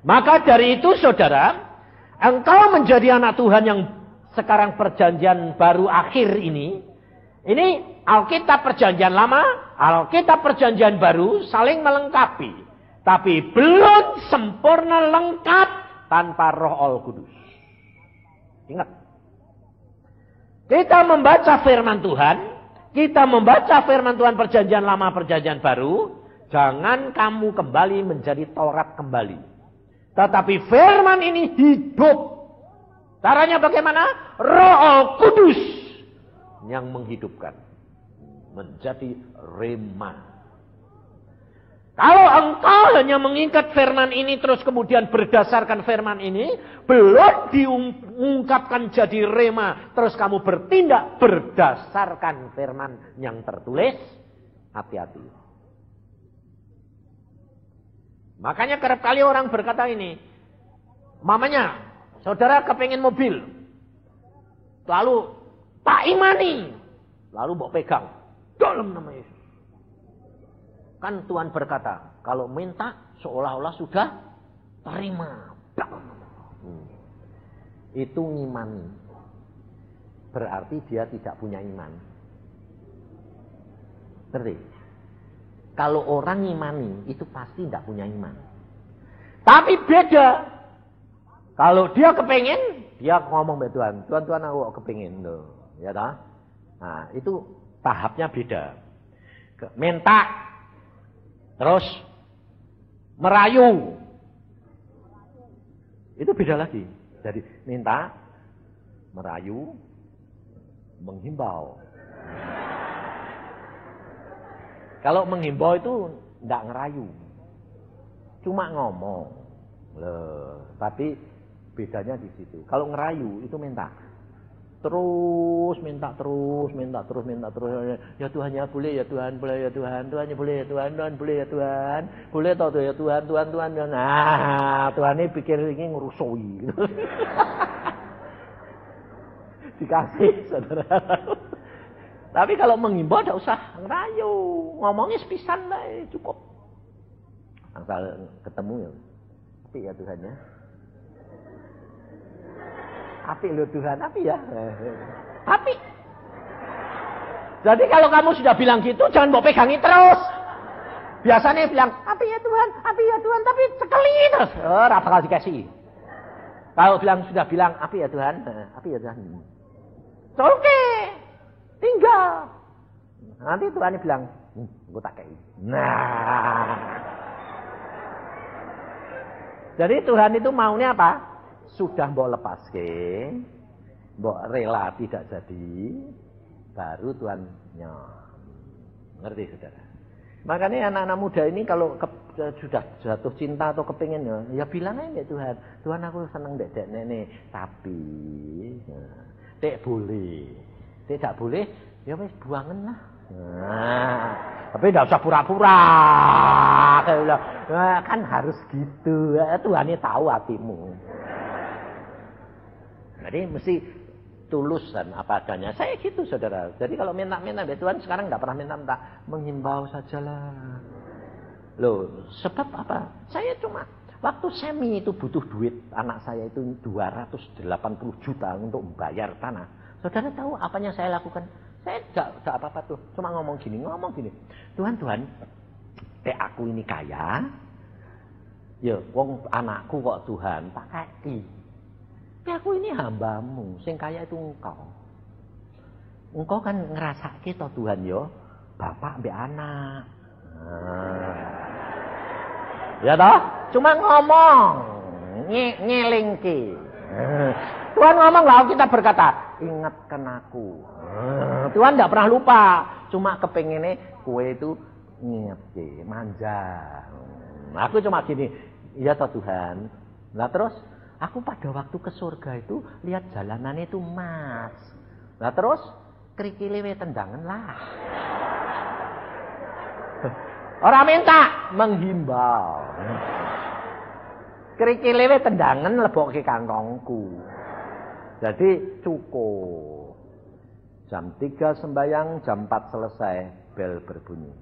Maka dari itu, saudara, engkau menjadi anak Tuhan yang sekarang perjanjian baru akhir ini Alkitab perjanjian lama, Alkitab perjanjian baru saling melengkapi. Tapi belum sempurna lengkap tanpa Roh Kudus. Ingat. Kita membaca firman Tuhan. Kita membaca firman Tuhan perjanjian lama, perjanjian baru. Jangan kamu kembali menjadi Taurat kembali. Tetapi firman ini hidup. Caranya bagaimana? Roh Kudus yang menghidupkan. Menjadi rema. Kalau engkau hanya mengingat firman ini terus kemudian berdasarkan firman ini, belum diungkapkan jadi rema, terus kamu bertindak berdasarkan firman yang tertulis, hati-hati. Makanya kerap kali orang berkata ini, mamanya, saudara kepengen mobil, lalu tak imani, lalu mau pegang, dalam nama Yesus. Kan Tuhan berkata, kalau minta seolah-olah sudah terima. Itu ngimani. Berarti dia tidak punya iman. Ngerti? Kalau orang ngimani, itu pasti tidak punya iman. Tapi beda. Kalau dia kepengen, dia ngomong sama Tuhan. Tuhan aku kepengen. Loh. Ya tak? Nah, itu tahapnya beda. Minta. Terus merayu. Itu beda lagi. Jadi minta, merayu, menghimbau. Kalau menghimbau itu tidak ngerayu. Cuma ngomong. Loh, tapi bedanya di situ. Kalau ngerayu itu minta. Terus minta terus. Ya Tuhan ya boleh ya Tuhan, boleh ya Tuhan, Tuhan ya boleh ya Tuhan, Tuhan boleh ya Tuhan, boleh tau ya Tuhan, Tuhan. Nah, Tuhan ini pikir ini ngerusoi. Dikasih saudara. Tapi kalau menghimbau tidak usah ngerayu, ngomongnya sepisan lah cukup. Asal ketemu ya. Tapi ya Tuhan ya. Api loh Tuhan, api ya. Api. Jadi kalau kamu sudah bilang gitu, jangan mau pegangi terus. Biasanya bilang, api ya Tuhan, tapi sekali terus. Oh, rasa kalau dikasih. Kalau sudah bilang, api ya Tuhan. Oke, tinggal. Nanti Tuhan bilang, gue tak kayak. Nah. Jadi Tuhan itu maunya apa? Sudah mbok lepaske, mbok rela tidak jadi, baru Tuhan ngerti saudara. Makanya anak-anak muda ini kalau sudah jatuh cinta atau kepengen ya bilang aja Tuhan, Tuhan aku seneng dek nenek, tapi dek boleh, dek tidak boleh, ya wes buangen lah. Nah, tapi tidak usah pura-pura, kan harus gitu. Tuhan ini tahu hatimu. Jadi mesti tulus dan apa adanya. Saya gitu saudara. Jadi kalau minta-minta dari Tuhan sekarang tidak pernah minta, menghimbau sajalah. Loh, sebab apa? Saya cuma waktu semi itu butuh duit, anak saya itu 280 juta untuk membayar tanah. Saudara tahu apa yang saya lakukan? Saya tidak apa-apa tuh, cuma ngomong gini. Tuhan, aku ini kaya. Ya, wong anakku kok Tuhan pakai. Tapi aku ini hambamu, sing kaya itu engkau. Engkau kan ngerasake toh Tuhan yo, bapak mbek anak. Ya toh? Cuma ngomong, ngelingke. Tuhan ngomong lah, kita berkata, ingatkan aku. Tuhan tidak pernah lupa, cuma kepengennya kue itu ngingetke, manja. Aku cuma gini, iya toh Tuhan. Nah terus aku pada waktu ke surga itu lihat jalanannya itu emas. Nah terus kerikile tendangan lah. Orang minta, menghimbau. Kerikile tendangan lebokke kantongku. Jadi cukup. Jam 3 sembahyang, jam 4 selesai, bel berbunyi.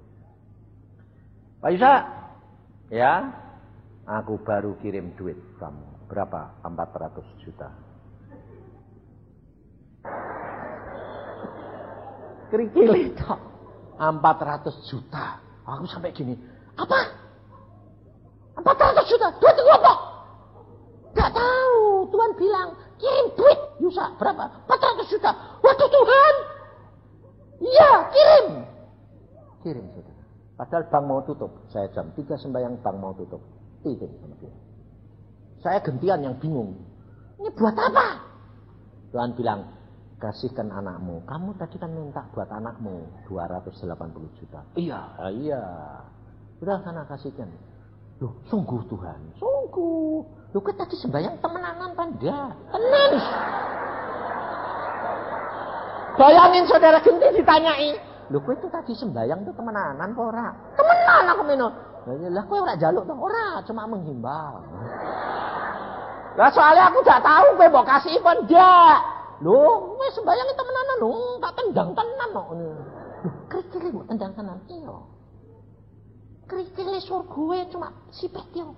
Pak Yusa, ya, aku baru kirim duit kamu. Berapa? 400 juta. Kerikil itu 400 juta. Aku sampai gini. Apa? 400 juta? Duit itu apa? Gak tahu. Tuhan bilang, kirim duit. Yusa, berapa? 400 juta. Waduh Tuhan. Iya, kirim. Kirim, saudara. Padahal bank mau tutup. Saya jam 3 sembahyang, bank mau tutup. Kirim sama dia. Saya gantian yang bingung. Ini buat apa? Tuhan bilang, kasihkan anakmu. Kamu tadi kan minta buat anakmu 280 juta. Iya. Udah sana kasihkan. Loh, sungguh Tuhan. Sungguh. Loh, kan tadi sembahyang temenanan panda. Tenan. Bayangin saudara genti ditanyai. Loh, kok itu tadi sembahyang itu temenanan apa ora? Temenan aku minum. Lah kowe ora njaluk to? Ora, cuma menghimbau. Lah soalnya aku gak tahu kowe mbok kasih apa ndak. Lho, kowe sembayang temenanan lho, tak tendang tenan kok. Lho, kerikile mbok tendang tenan iya. Kerikile surga cuma sipet yo.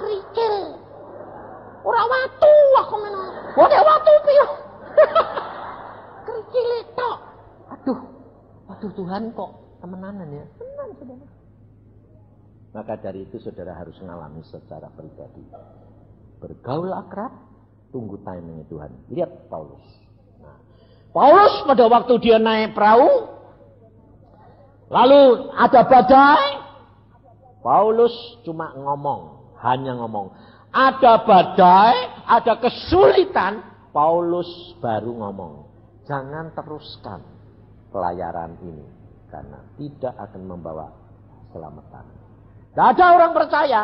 Kerikil. Ora watu aku meno. Wong watu piye? Kerikile tok. Aduh Tuhan kok temenanan ya. Tenan Tuhan, saudara. Maka dari itu saudara harus mengalami secara pribadi. Bergaul akrab, tunggu timing Tuhan. Lihat Paulus. Nah, Paulus pada waktu dia naik perahu, lalu ada badai, Paulus cuma ngomong, hanya ngomong. Ada badai, ada kesulitan, Paulus baru ngomong. Jangan teruskan pelayaran ini, karena tidak akan membawa keselamatan. Tidak ada orang percaya.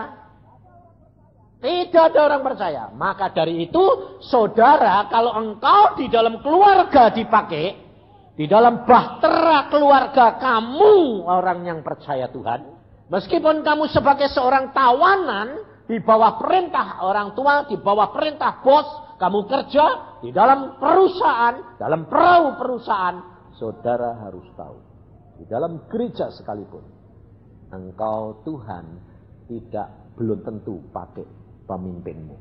Tidak ada orang percaya. Maka dari itu, saudara, kalau engkau di dalam keluarga dipakai, di dalam bahtera keluarga kamu orang yang percaya Tuhan, meskipun kamu sebagai seorang tawanan, di bawah perintah orang tua, di bawah perintah bos, kamu kerja di dalam perusahaan, dalam perahu perusahaan, saudara harus tahu. Di dalam gereja sekalipun, engkau Tuhan belum tentu pakai pemimpinmu.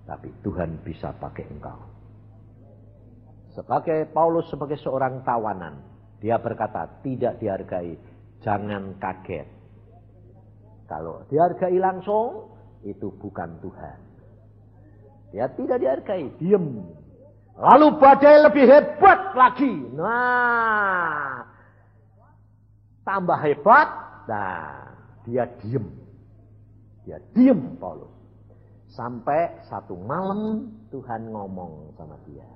Tapi Tuhan bisa pakai engkau. Sebagai Paulus sebagai seorang tawanan, dia berkata tidak dihargai, jangan kaget. Kalau dihargai langsung, itu bukan Tuhan. Dia tidak dihargai, diam. Lalu badai lebih hebat lagi. Nah, tambah hebat. Nah, dia diam. Dia diam Paulus. Sampai satu malam Tuhan ngomong sama dia.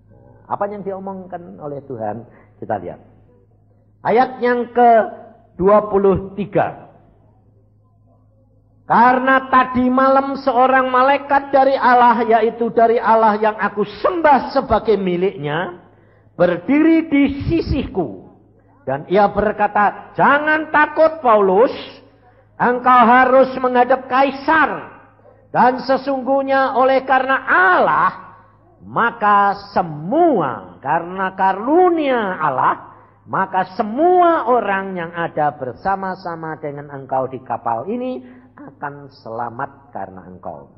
Nah, apa yang diomongkan oleh Tuhan? Kita lihat. Ayat yang ke-23. Karena tadi malam seorang malaikat dari Allah, yaitu dari Allah yang aku sembah sebagai miliknya, berdiri di sisiku. Dan ia berkata, jangan takut Paulus, engkau harus menghadap kaisar. Dan sesungguhnya oleh karena Allah, maka semua, karena karunia Allah, maka semua orang yang ada bersama-sama dengan engkau di kapal ini, akan selamat karena engkau.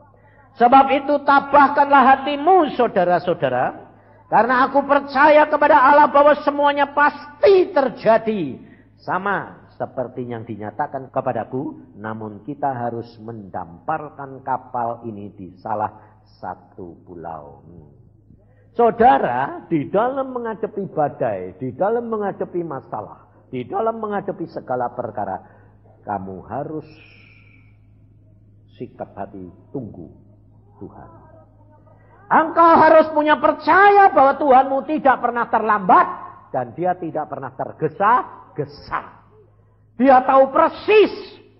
Sebab itu tabahkanlah hatimu saudara-saudara. Karena aku percaya kepada Allah bahwa semuanya pasti terjadi. Sama seperti yang dinyatakan kepadaku. Namun kita harus mendamparkan kapal ini di salah satu pulau. Saudara, di dalam menghadapi badai, di dalam menghadapi masalah, di dalam menghadapi segala perkara, kamu harus sikap hati tunggu Tuhan. Engkau harus punya percaya bahwa Tuhanmu tidak pernah terlambat dan dia tidak pernah tergesa-gesa. Dia tahu persis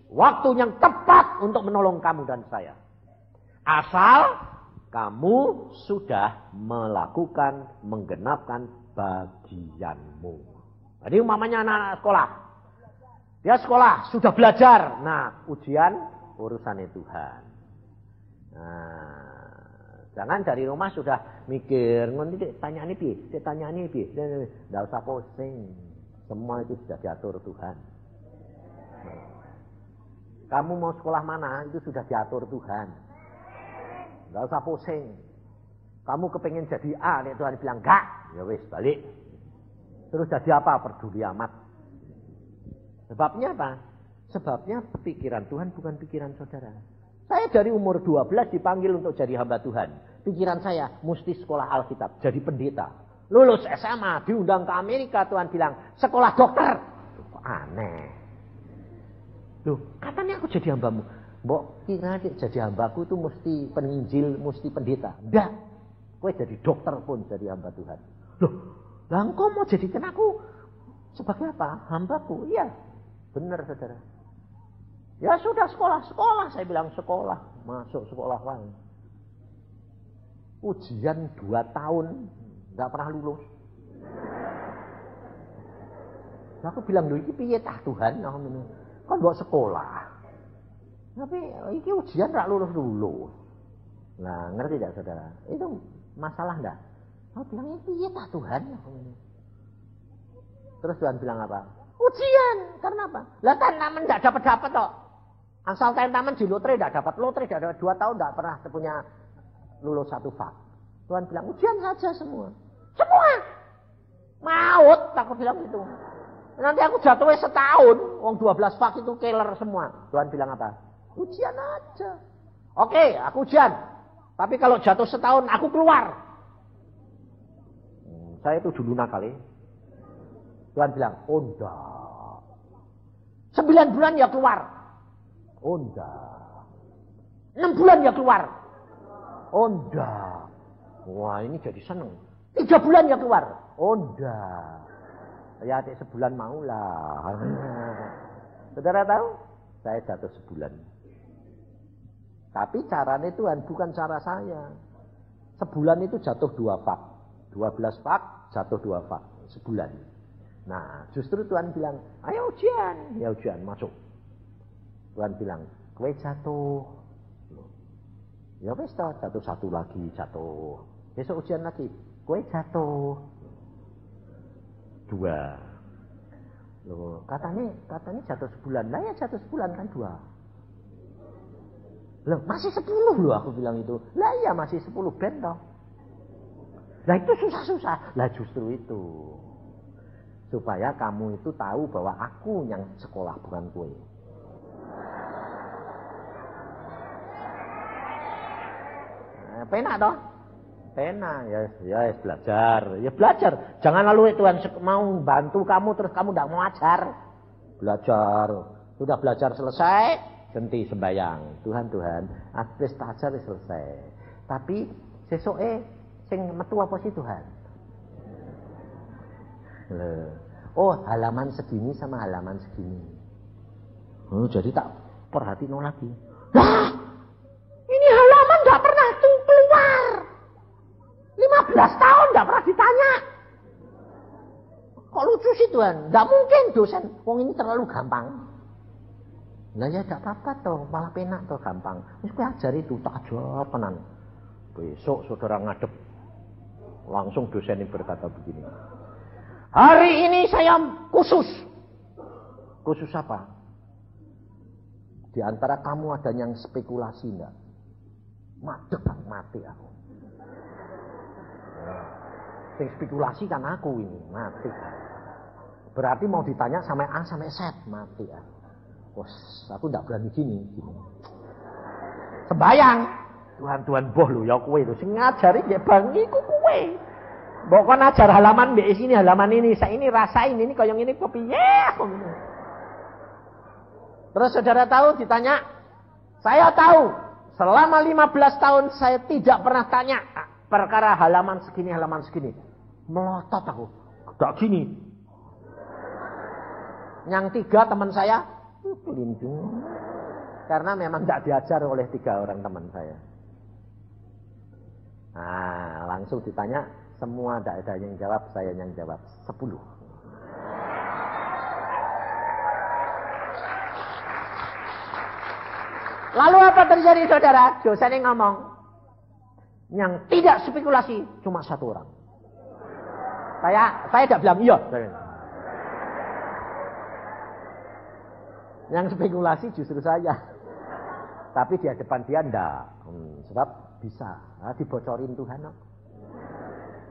waktu yang tepat untuk menolong kamu dan saya. Asal kamu sudah melakukan, menggenapkan bagianmu. Jadi umpamanya anak-anak sekolah. Dia sekolah, sudah belajar. Nah, ujian urusannya Tuhan. Nah, jangan dari rumah sudah mikir, nanti tanya ini bi, tanya ini bi, tidak usah pusing. Semua itu sudah diatur Tuhan. Kamu mau sekolah mana itu sudah diatur Tuhan. Tidak usah pusing. Kamu kepengen jadi A, nih Tuhan bilang enggak, ya wis balik. Terus jadi apa? Peduli amat. Sebabnya apa? Sebabnya pikiran Tuhan bukan pikiran saudara. Saya dari umur 12 dipanggil untuk jadi hamba Tuhan. Pikiran saya mesti sekolah Alkitab, jadi pendeta. Lulus SMA, diundang ke Amerika, Tuhan bilang, sekolah dokter. Kok aneh. Loh, katanya aku jadi hambamu. Mbok kira jadi hambaku itu mesti penginjil, mesti pendeta. Enggak. Kowe jadi dokter pun jadi hamba Tuhan. Loh, lah engkau mau jadikan aku sebagai apa? Hambaku. Iya. Benar saudara. Ya sudah sekolah. Saya bilang sekolah. Masuk sekolah lain. Ujian 2 tahun. Gak pernah lulus. Aku bilang, loh ini piye tah Tuhan. Kan buat sekolah. Tapi ini ujian gak lulus. Nah ngerti tidak saudara? Itu masalah enggak? Aku bilang, ini piye tah Tuhan. Terus Tuhan bilang apa? Ujian. Karena apa? Lah tanaman gak dapat kok. Asal tanaman di lotre tidak dapat lotre, tidak dapat 2 tahun tidak pernah punya lulus 1 fak. Tuhan bilang ujian saja semua. Semua. Maut, aku bilang gitu. Nanti aku jatuhnya setahun. Wong 12 fak itu keler semua. Tuhan bilang apa? Ujian aja. Oke, aku ujian. Tapi kalau jatuh setahun, aku keluar. Saya itu dulu nakal ya. Tuhan bilang, oh enggak. 9 bulan ya keluar. Oh enggak. 6 bulan ya keluar. Oh enggak. Wah ini jadi seneng. 3 bulan ya keluar. Oh enggak. Ya adik sebulan maulah. Saudara tahu? Saya jatuh sebulan. Tapi caranya Tuhan bukan cara saya. Sebulan itu jatuh 2 fak. 12 fak jatuh 2 fak. Sebulan. Nah justru Tuhan bilang, ayo ujian. Ya ujian masuk. Tuhan bilang, kowe jatuh. Ya wis jatuh 1 lagi jatuh. Besok ujian lagi. Kowe jatuh. 2. Loh, katanya jatuh sebulan. Lah ya jatuh sebulan kan 2. Loh, masih 10 loh aku bilang itu. Lah iya masih 10 ben toh. Lah itu susah-susah. Lah justru itu. Supaya kamu itu tahu bahwa aku yang sekolah bukan kowe. Penak toh? Penak ya belajar. Jangan lalu Tuhan mau bantu kamu terus kamu tidak mau ajar. Belajar. Sudah belajar selesai, ganti sembahyang. Tuhan, wis tak ajar selesai. Tapi sesoke sing metu apa sih Tuhan? Oh, halaman segini sama halaman segini. Oh, jadi tak perhatiin lagi. Lah, ini halaman enggak pernah tuh keluar. 15 tahun enggak pernah ditanya. Kok lucu sih Tuhan? Enggak mungkin dosen. Wong ini terlalu gampang. Lah ya enggak apa-apa toh, malah penak toh gampang. Wis kowe ajari itu tak ajar tenan. Besok saudara ngadep. Langsung dosen ini berkata begini. Hari ini saya khusus. Khusus apa? Di antara kamu ada yang spekulasi enggak? Mati aku. Sing spekulasi kan aku ini, mati. Berarti mau ditanya sampai A sampai Z, mati aku. Wes, aku enggak berani gini. Sembayang. Tuhan boh lho ya kowe lho sing ngajari nggih bang iku kowe. Mbok kon ajar halaman mbek sini halaman ini, saya ini rasain ini kaya ngene kepiye. Terus saudara tahu ditanya, saya tahu selama 15 tahun saya tidak pernah tanya perkara halaman segini. Melotot aku. Gak gini. Yang 3 teman saya lindung. Karena memang tidak diajar oleh 3 orang teman saya. Nah, langsung ditanya, semua tidak ada yang jawab, saya yang jawab 10. Lalu apa terjadi saudara? Dosen yang ngomong, yang tidak spekulasi cuma 1 orang. Saya tidak bilang iya. Yang spekulasi justru saya. Tapi di hadapan dia enggak. Sebab bisa dibocorin Tuhan.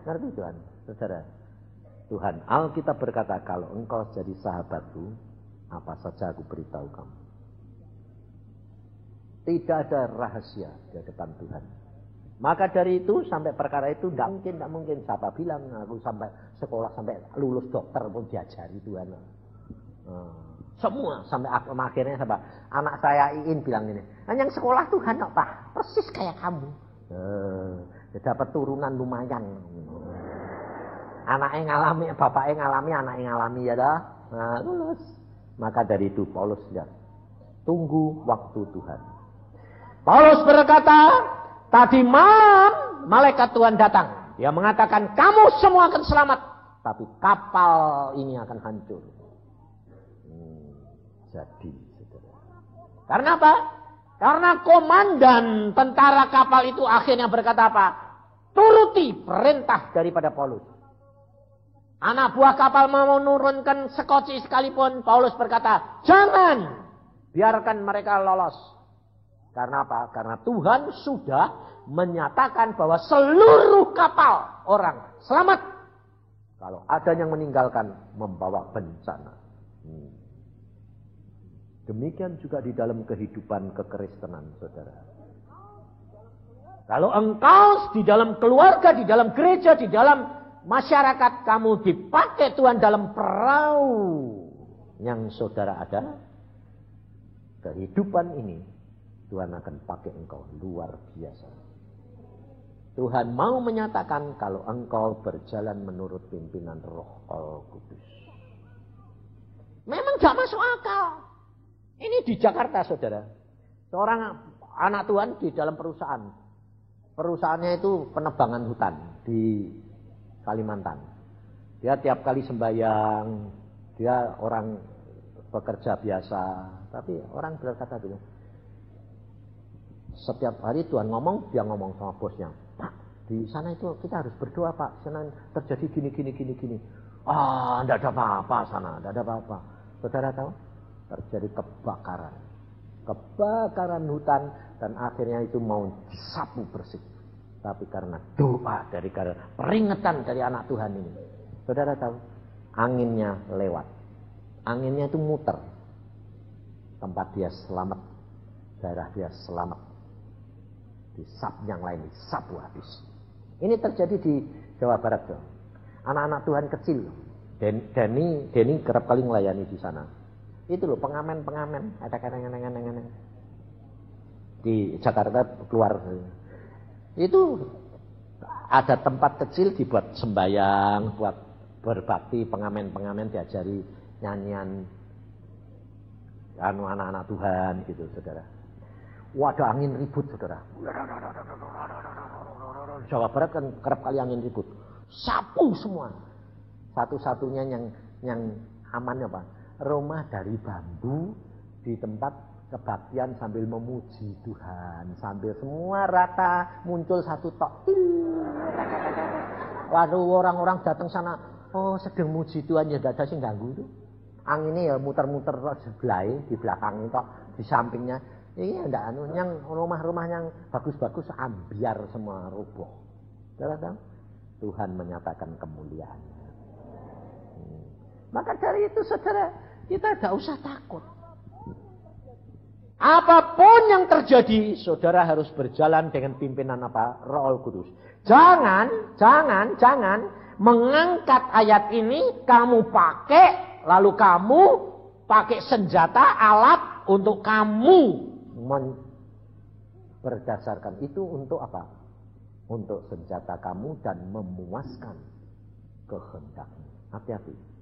Ngerti Tuhan, saudara? Tuhan, Alkitab berkata, kalau engkau jadi sahabatku, apa saja aku beritahu kamu. Tidak ada rahasia di hadapan Tuhan. Maka dari itu, sampai perkara itu, tidak mungkin. Siapa bilang, aku sampai sekolah, sampai lulus dokter pun diajari Tuhan. Semua, sampai akhirnya sampai anak saya Iin bilang ini, yang sekolah Tuhan Pak, persis kayak kamu. Dapat turunan lumayan. Anaknya ngalami, bapaknya ngalami, anaknya ngalami ya dah. Nah, lulus. Maka dari itu Paulus bilang, tunggu waktu Tuhan. Paulus berkata, tadi malam malaikat Tuhan datang. Dia mengatakan, kamu semua akan selamat, tapi kapal ini akan hancur. Jadi, karena apa? Karena komandan tentara kapal itu akhirnya berkata apa? Turuti perintah daripada Paulus. Anak buah kapal mau menurunkan sekoci sekalipun, Paulus berkata, jangan, biarkan mereka lolos. Karena apa? Karena Tuhan sudah menyatakan bahwa seluruh kapal orang selamat. Kalau ada yang meninggalkan, membawa bencana. Demikian juga di dalam kehidupan kekristenan, saudara. Kalau engkau di dalam keluarga, di dalam gereja, di dalam masyarakat, kamu dipakai Tuhan dalam perahu yang saudara ada, kehidupan ini Tuhan akan pakai engkau luar biasa. Tuhan mau menyatakan kalau engkau berjalan menurut pimpinan Roh Al-Kudus. Memang gak masuk akal. Ini di Jakarta, saudara. Seorang anak Tuhan di dalam perusahaan. Perusahaannya itu penebangan hutan di Kalimantan. Dia tiap kali sembahyang, dia orang bekerja biasa. Tapi orang berkata begini, setiap hari Tuhan ngomong, dia ngomong sama bosnya. Pak, di sana itu kita harus berdoa, Pak. Sana terjadi gini. Ah, enggak ada apa-apa sana, enggak ada apa-apa. Saudara tahu? Terjadi kebakaran hutan, dan akhirnya itu mau disapu bersih. Tapi karena doa karena peringatan dari anak Tuhan ini, saudara tahu, anginnya lewat, anginnya itu muter, tempat dia selamat, daerah dia selamat, disap yang lain disapu habis. Ini terjadi di Jawa Barat, tuh. Anak-anak Tuhan kecil, Denny kerap kali melayani di sana. Itu loh pengamen, ada kadang-kadang di Jakarta keluar. Itu ada tempat kecil dibuat sembahyang, buat berbakti, pengamen diajari nyanyian anak-anak Tuhan gitu, saudara. Wadah angin ribut, saudara. Jawa Barat kan kerap kali angin ribut. Sapu semua. Satu-satunya yang amannya apa? Rumah dari bambu di tempat kebaktian sambil memuji Tuhan, sambil semua rata muncul satu tok. Waduh, orang-orang datang sana, oh sedang muji Tuhan, ya tidak ada sih ganggu itu. Anginnya ya muter-muter sebelah di belakang itu, di sampingnya. Iya enggak anu, yang rumah-rumah yang bagus-bagus ambiar semua roboh. Saudara, Tuhan menyatakan kemuliaannya. Maka dari itu, saudara, kita tidak usah takut. Apapun yang terjadi, saudara harus berjalan dengan pimpinan apa? Roh Kudus. Jangan mengangkat ayat ini kamu pakai, lalu kamu pakai senjata alat untuk kamu berdasarkan itu untuk apa? Untuk senjata kamu dan memuaskan kehendakmu. Hati-hati.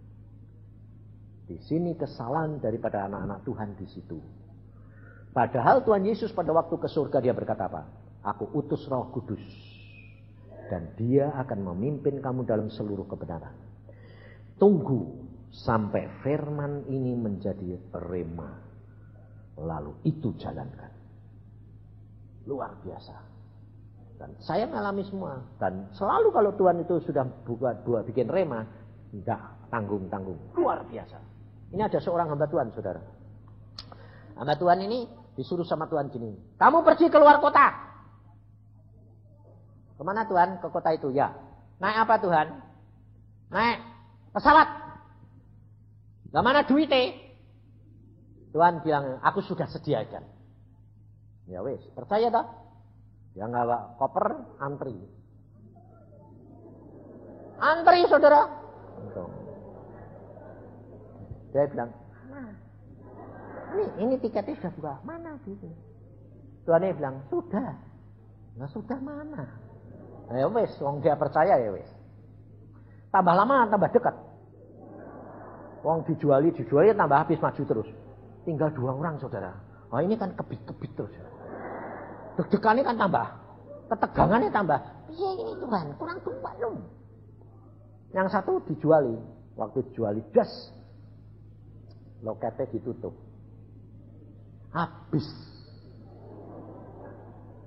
Di sini kesalahan daripada anak-anak Tuhan di situ. Padahal Tuhan Yesus pada waktu ke surga dia berkata apa? Aku utus Roh Kudus dan dia akan memimpin kamu dalam seluruh kebenaran. Tunggu sampai firman ini menjadi rema. Lalu itu jalankan. Luar biasa. Dan saya mengalami semua. Dan selalu kalau Tuhan itu sudah buat bikin rema, enggak tanggung-tanggung. Luar biasa. Ini ada seorang hamba Tuhan, saudara. Hamba Tuhan ini disuruh sama Tuhan gini. Kamu pergi keluar kota. Kemana Tuhan? Ke kota itu, ya. Naik apa Tuhan? Naik pesawat. Gimana duitnya? Tuhan bilang, aku sudah sediakan. Ya wes, percaya toh? Ya nggak bawa koper, antri. Antri, saudara. Dia bilang, mana? Ini tiketnya sudah buka. Mana gitu? Tuhan bilang, sudah. Nah sudah mana? Nah, ya wes, wong dia percaya ya wes. Tambah lama tambah dekat. Wong dijuali tambah habis maju terus. Tinggal 2 orang, saudara. Oh ini kan kebit-kebit terus. Deg-degannya kan tambah. Ketegangannya tambah. Iya ini Tuhan, kurang tua loh. Yang satu dijuali. Waktu dijuali, das. Loketnya ditutup. Habis.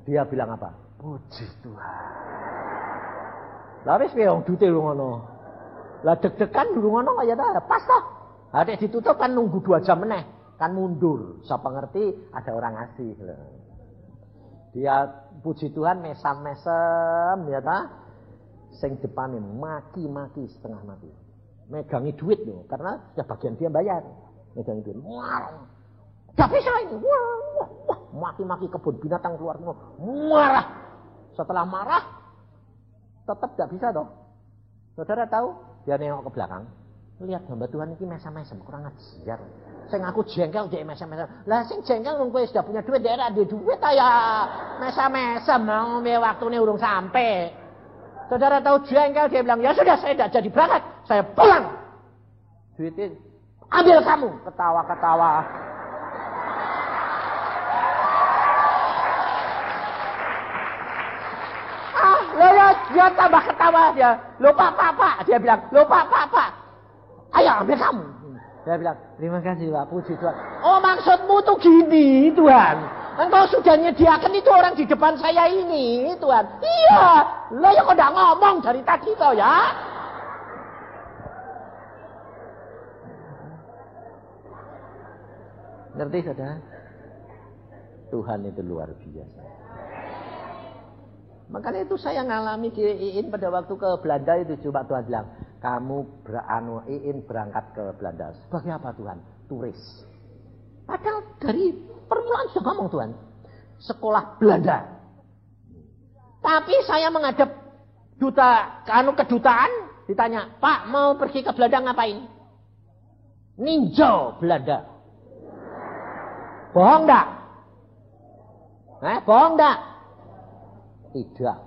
Dia bilang apa? Puji Tuhan. Lah wis piye wong dute ngono. Lah deg-degan dulu ngono kaya ta, pas toh. Adek ditutup kan nunggu 2 jam meneh, kan mundur. Siapa ngerti ada orang ngasih. Dia puji Tuhan mesam-mesem ya ta. Sing depane maki-maki setengah mati. Megangi duit loh, karena sudah bagian dia bayar. Megangi duit. Wah, gak bisa ini. Wah, maki-maki kebun binatang keluar semua. Marah. Setelah marah, tetap gak bisa toh. Saudara tahu, dia nengok ke belakang. Lihat hamba Tuhan ini mesem-mesem, kurang ajar. Sing aku jengkel dia mesem-mesem. Lah sing jengkel wong kowe sudah punya duit, dia ada duit ya mesem-mesem. Waktune urung sampai. Saudara tahu jengkel, dia bilang, ya sudah saya tidak jadi berangkat, saya pulang. Duitnya ambil kamu, ketawa-ketawa. Dia tambah ketawa dia. Loh pak. Dia bilang, loh pak. Ayo ambil kamu. Dia bilang, terima kasih Pak, puji Tuhan. Oh maksudmu tuh gini Tuhan. Engkau sudah nyediakan itu orang di depan saya ini Tuhan. Iya. Lah ya kok udah ngomong dari tadi toh ya. Ngerti saudara? Tuhan itu luar biasa. Makanya itu saya ngalami di Iin pada waktu ke Belanda itu. Coba Tuhan bilang, kamu Iin berangkat ke Belanda. Sebagai apa Tuhan? Turis. Padahal dari permulaan sudah ngomong Tuhan. Sekolah Belanda. Tapi saya menghadap kedutaan. Ditanya, Pak mau pergi ke Belanda ngapain? Ninjau Belanda. Bohong enggak? Bohong enggak? Tidak.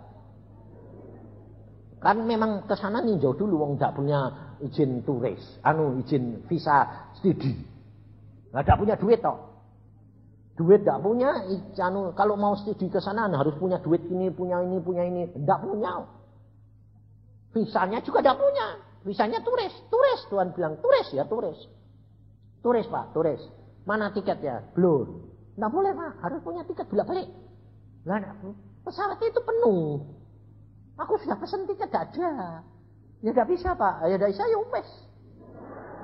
Kan memang ke sana ninjau dulu wong enggak punya izin turis, izin visa studi. Enggak punya duit toh. Duit enggak punya, kalau mau studi ke sana harus punya duit ini, punya ini, enggak punya. Visanya juga enggak punya. Visanya turis. Tuhan bilang turis ya, turis. Turis Pak, turis. Mana tiketnya? Belum. Enggak boleh Pak, harus punya tiket bolak-balik. Lah pesawat itu penuh. Aku sudah pesen tiket gak ada. Ya gak bisa Pak. Ya gak bisa ya wes.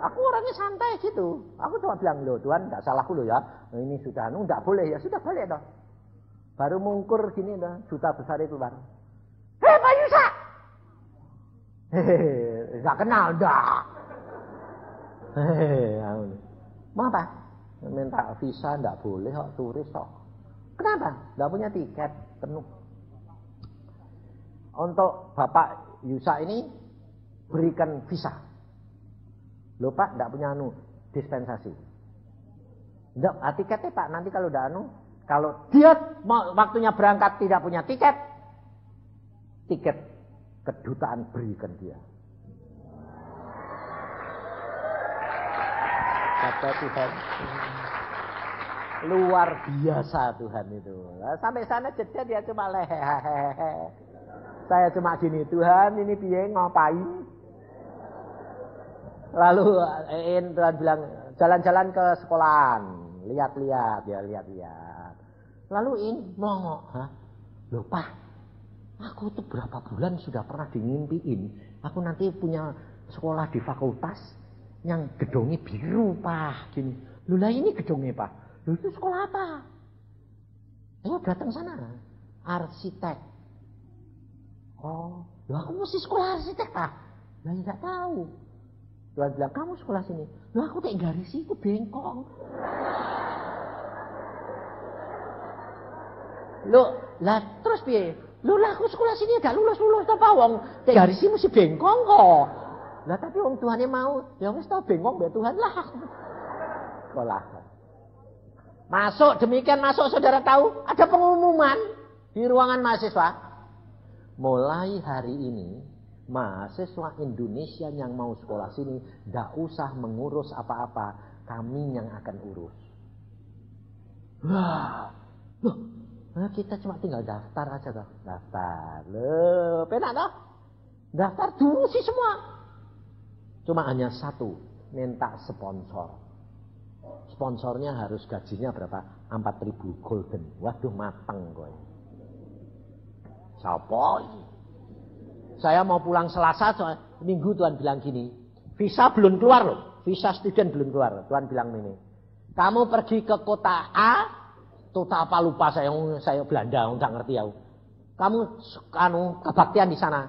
Aku orangnya santai gitu. Aku cuma bilang loh Tuhan gak salahku loh ya. Ini sudah gak boleh ya. Sudah balik toh. Baru mungkur gini dah. Duta besar itu baru. Hei Pak Yusa. Hehehe. Gak kenal dah. Hehehe. Mau apa? Minta visa gak boleh kok. Turis kok. Kenapa? Gak punya tiket. Penuh. Untuk Bapak Yusa ini berikan visa. Loh Pak, enggak punya dispensasi. Enggak, tiketnya Pak, nanti kalau udah kalau dia mau waktunya berangkat tidak punya tiket kedutaan berikan dia. Kata Tuhan. Luar biasa Tuhan itu. Nah, sampai sana jeda dia cuma lehehehe. Saya cuma gini, Tuhan ini piye ngapain? Lalu Tuhan bilang jalan-jalan ke sekolahan, lihat-lihat. Lalu melongok, loh Pak, aku tuh berapa bulan sudah pernah dimimpiin, aku nanti punya sekolah di fakultas yang gedungnya biru Pak, gini. Loh lah ini gedungnya Pak. Loh itu sekolah apa? Ayo datang sana. Arsitek. Oh, loh aku mesti sekolah arsitek Pak. Lah enggak tahu. Tuhan bilang kamu sekolah sini. Loh aku tak garisi itu bengkong. Loh, lah terus piye? Loh lah aku sekolah sini gak lulus ta wong. Tak garisi mesti bengkong kok. Lah tapi wong Tuhane mau, ya wis tau bengkong mbek Tuhan lah. Sekolah. Masuk saudara tahu ada pengumuman di ruangan mahasiswa. Mulai hari ini mahasiswa Indonesia yang mau sekolah sini tidak usah mengurus apa-apa, kami yang akan urus. Wah, loh, kita cuma tinggal daftar aja toh. Daftar, loh, penak toh? Daftar dulu sih semua. Cuma hanya satu, minta sponsor. Sponsornya harus gajinya berapa? 4.000 golden. Waduh mateng kowe. Sapa? Saya mau pulang Selasa, Minggu Tuhan bilang gini. Visa belum keluar loh. Visa student belum keluar. Tuhan bilang ini. Kamu pergi ke kota A, kota apa lupa saya Belanda, enggak ngerti ya. Kamu kebaktian di sana.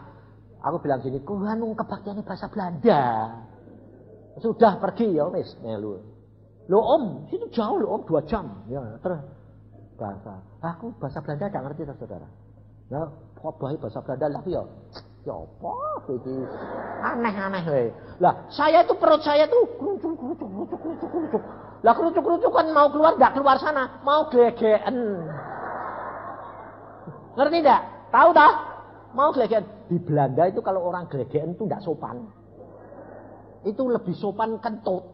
Aku bilang gini, kuhanung kebaktiannya bahasa Belanda. Sudah pergi ya wis melu. Loh Om, situ jauh loh Om 2 jam. Ya, terus bahasa. Aku bahasa Belanda enggak ngerti saudara. Ya, bae bahasa Belanda lah ya. Ya apa iki? Aneh-aneh we. Lah, saya itu perut saya tuh kerucuk. Lah kerucuk kan mau keluar enggak keluar sana, mau glegeken. Ngerti enggak? Tahu dah? Mau glegeken. Di Belanda itu kalau orang glegeken itu enggak sopan. Itu lebih sopan kentut.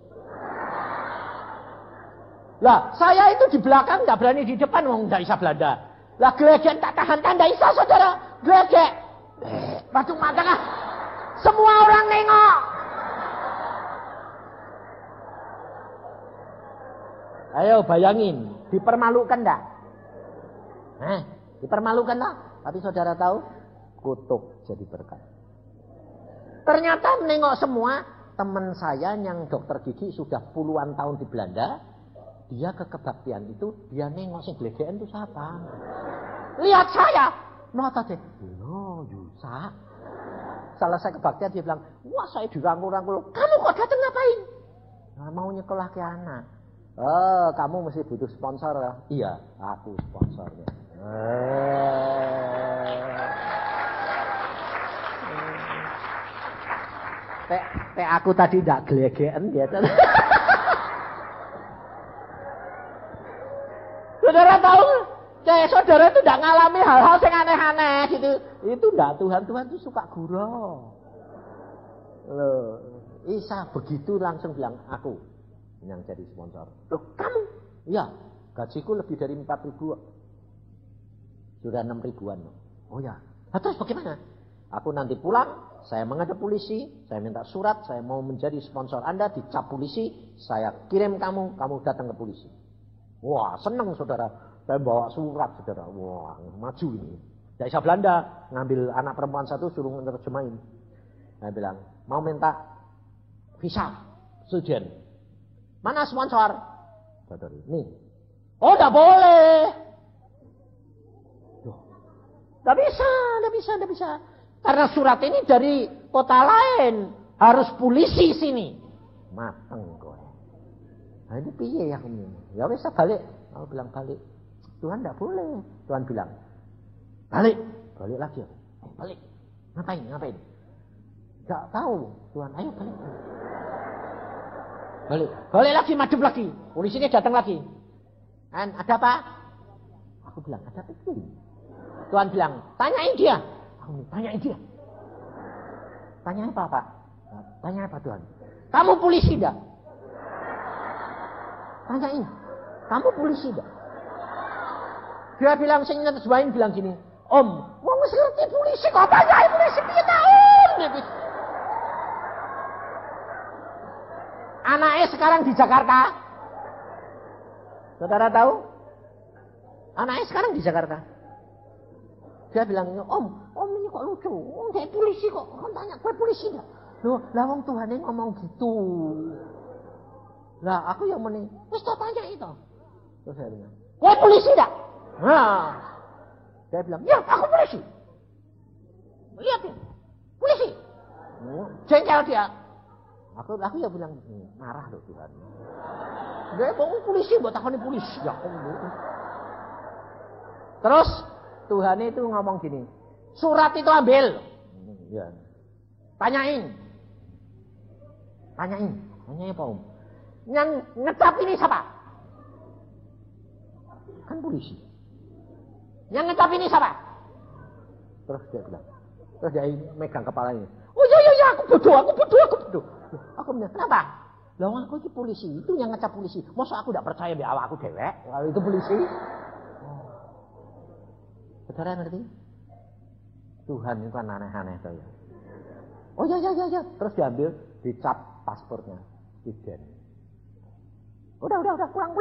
Lah, saya itu di belakang enggak berani di depan wong enggak bisa Belanda. Lah glegeken tak tahan enggak bisa saudara. Glegek. Batu mata kah? Semua orang nengok. Ayo bayangin, dipermalukan enggak? Dipermalukan lah. Tapi saudara tahu, kutuk jadi berkat. Ternyata menengok semua, teman saya yang dokter gigi sudah puluhan tahun di Belanda, dia ke kebaktian itu, dia nengok sing glegeken itu siapa? Lihat saya. Nota deh. No, Yusa. Selesai kebaktian dia bilang, wah saya dirangkul-rangkul. Kamu kok datang ngapain? Nah, mau nyekolah ke anak. Kamu mesti butuh sponsor ya? Iya, aku sponsornya. Aku tadi tidak glegeken dia. Saudara tahu? Saudara itu tidak ngalami hal-hal yang aneh-aneh gitu. Itu tidak, Tuhan itu suka gurau. Loh, Isa begitu langsung bilang, aku yang jadi sponsor. Loh, kamu? Iya, gajiku lebih dari 4.000. Sudah 6.000-an. Oh ya, terus bagaimana? Aku nanti pulang, saya menghadap polisi, saya minta surat, saya mau menjadi sponsor Anda, dicap polisi, saya kirim kamu datang ke polisi. Wah, senang saudara. Saya bawa surat saudara. Wah, maju ini. Dari Belanda, ngambil anak perempuan satu, suruh menerjemahin. Saya bilang, mau minta visa student. Mana sponsor? Saudara, nih. Oh, enggak boleh. Enggak bisa. Karena surat ini dari kota lain. Harus polisi sini. Mateng kowe. Nah ini piye ya ini? Ya wis balik. Aku bilang balik. Tuhan enggak boleh. Tuhan bilang, balik lagi. Balik. Ngapain? Enggak tahu. Tuhan, ayo balik. Balik lagi, madep lagi. Polisinya datang lagi. Ada apa? Aku bilang, ada apa? Tuhan bilang, tanyain dia. Aku tanyain dia. Tanya apa, Pak? Tanya apa, Tuhan? Kamu polisi enggak? Tanyain. Kamu polisi enggak? Dia bilang, saya terjemahin bilang gini, Om, mau ngerti polisi kok tanyai polisi piye tahun? Anaknya sekarang di Jakarta. Saudara tahu? Anaknya sekarang di Jakarta. Dia bilang, Om ini kok lucu. Om kayak polisi kok. Om tanya, gue polisi enggak? Loh, lah wong Tuhan ini ngomong gitu. Lah, aku yang meni. Wis tak tanya itu. Terus saya bilang, gue polisi enggak? Nah. Dia bilang, ya aku polisi. Lihat ya, polisi. Jengkel dia. Aku ya bilang, marah loh Tuhan. Dia mau polisi, buat takoni polisi. Ya Allah. Terus Tuhan itu ngomong gini, surat itu ambil. Ya. Tanyain apa Om? Yang ngecap ini siapa? Kan polisi. Yang ngecap ini siapa? Terus dia bilang, terus dia megang kepalanya. Oh iya, aku bodoh. Aku bilang, kenapa? Lah aku itu polisi, itu yang ngecap polisi. Masa aku tidak percaya bahwa aku dewek kalau itu polisi? Saudara ngerti? Tuhan itu kan aneh-aneh saya. Oh ya. Terus diambil, dicap paspornya. Identik. Udah, pulang.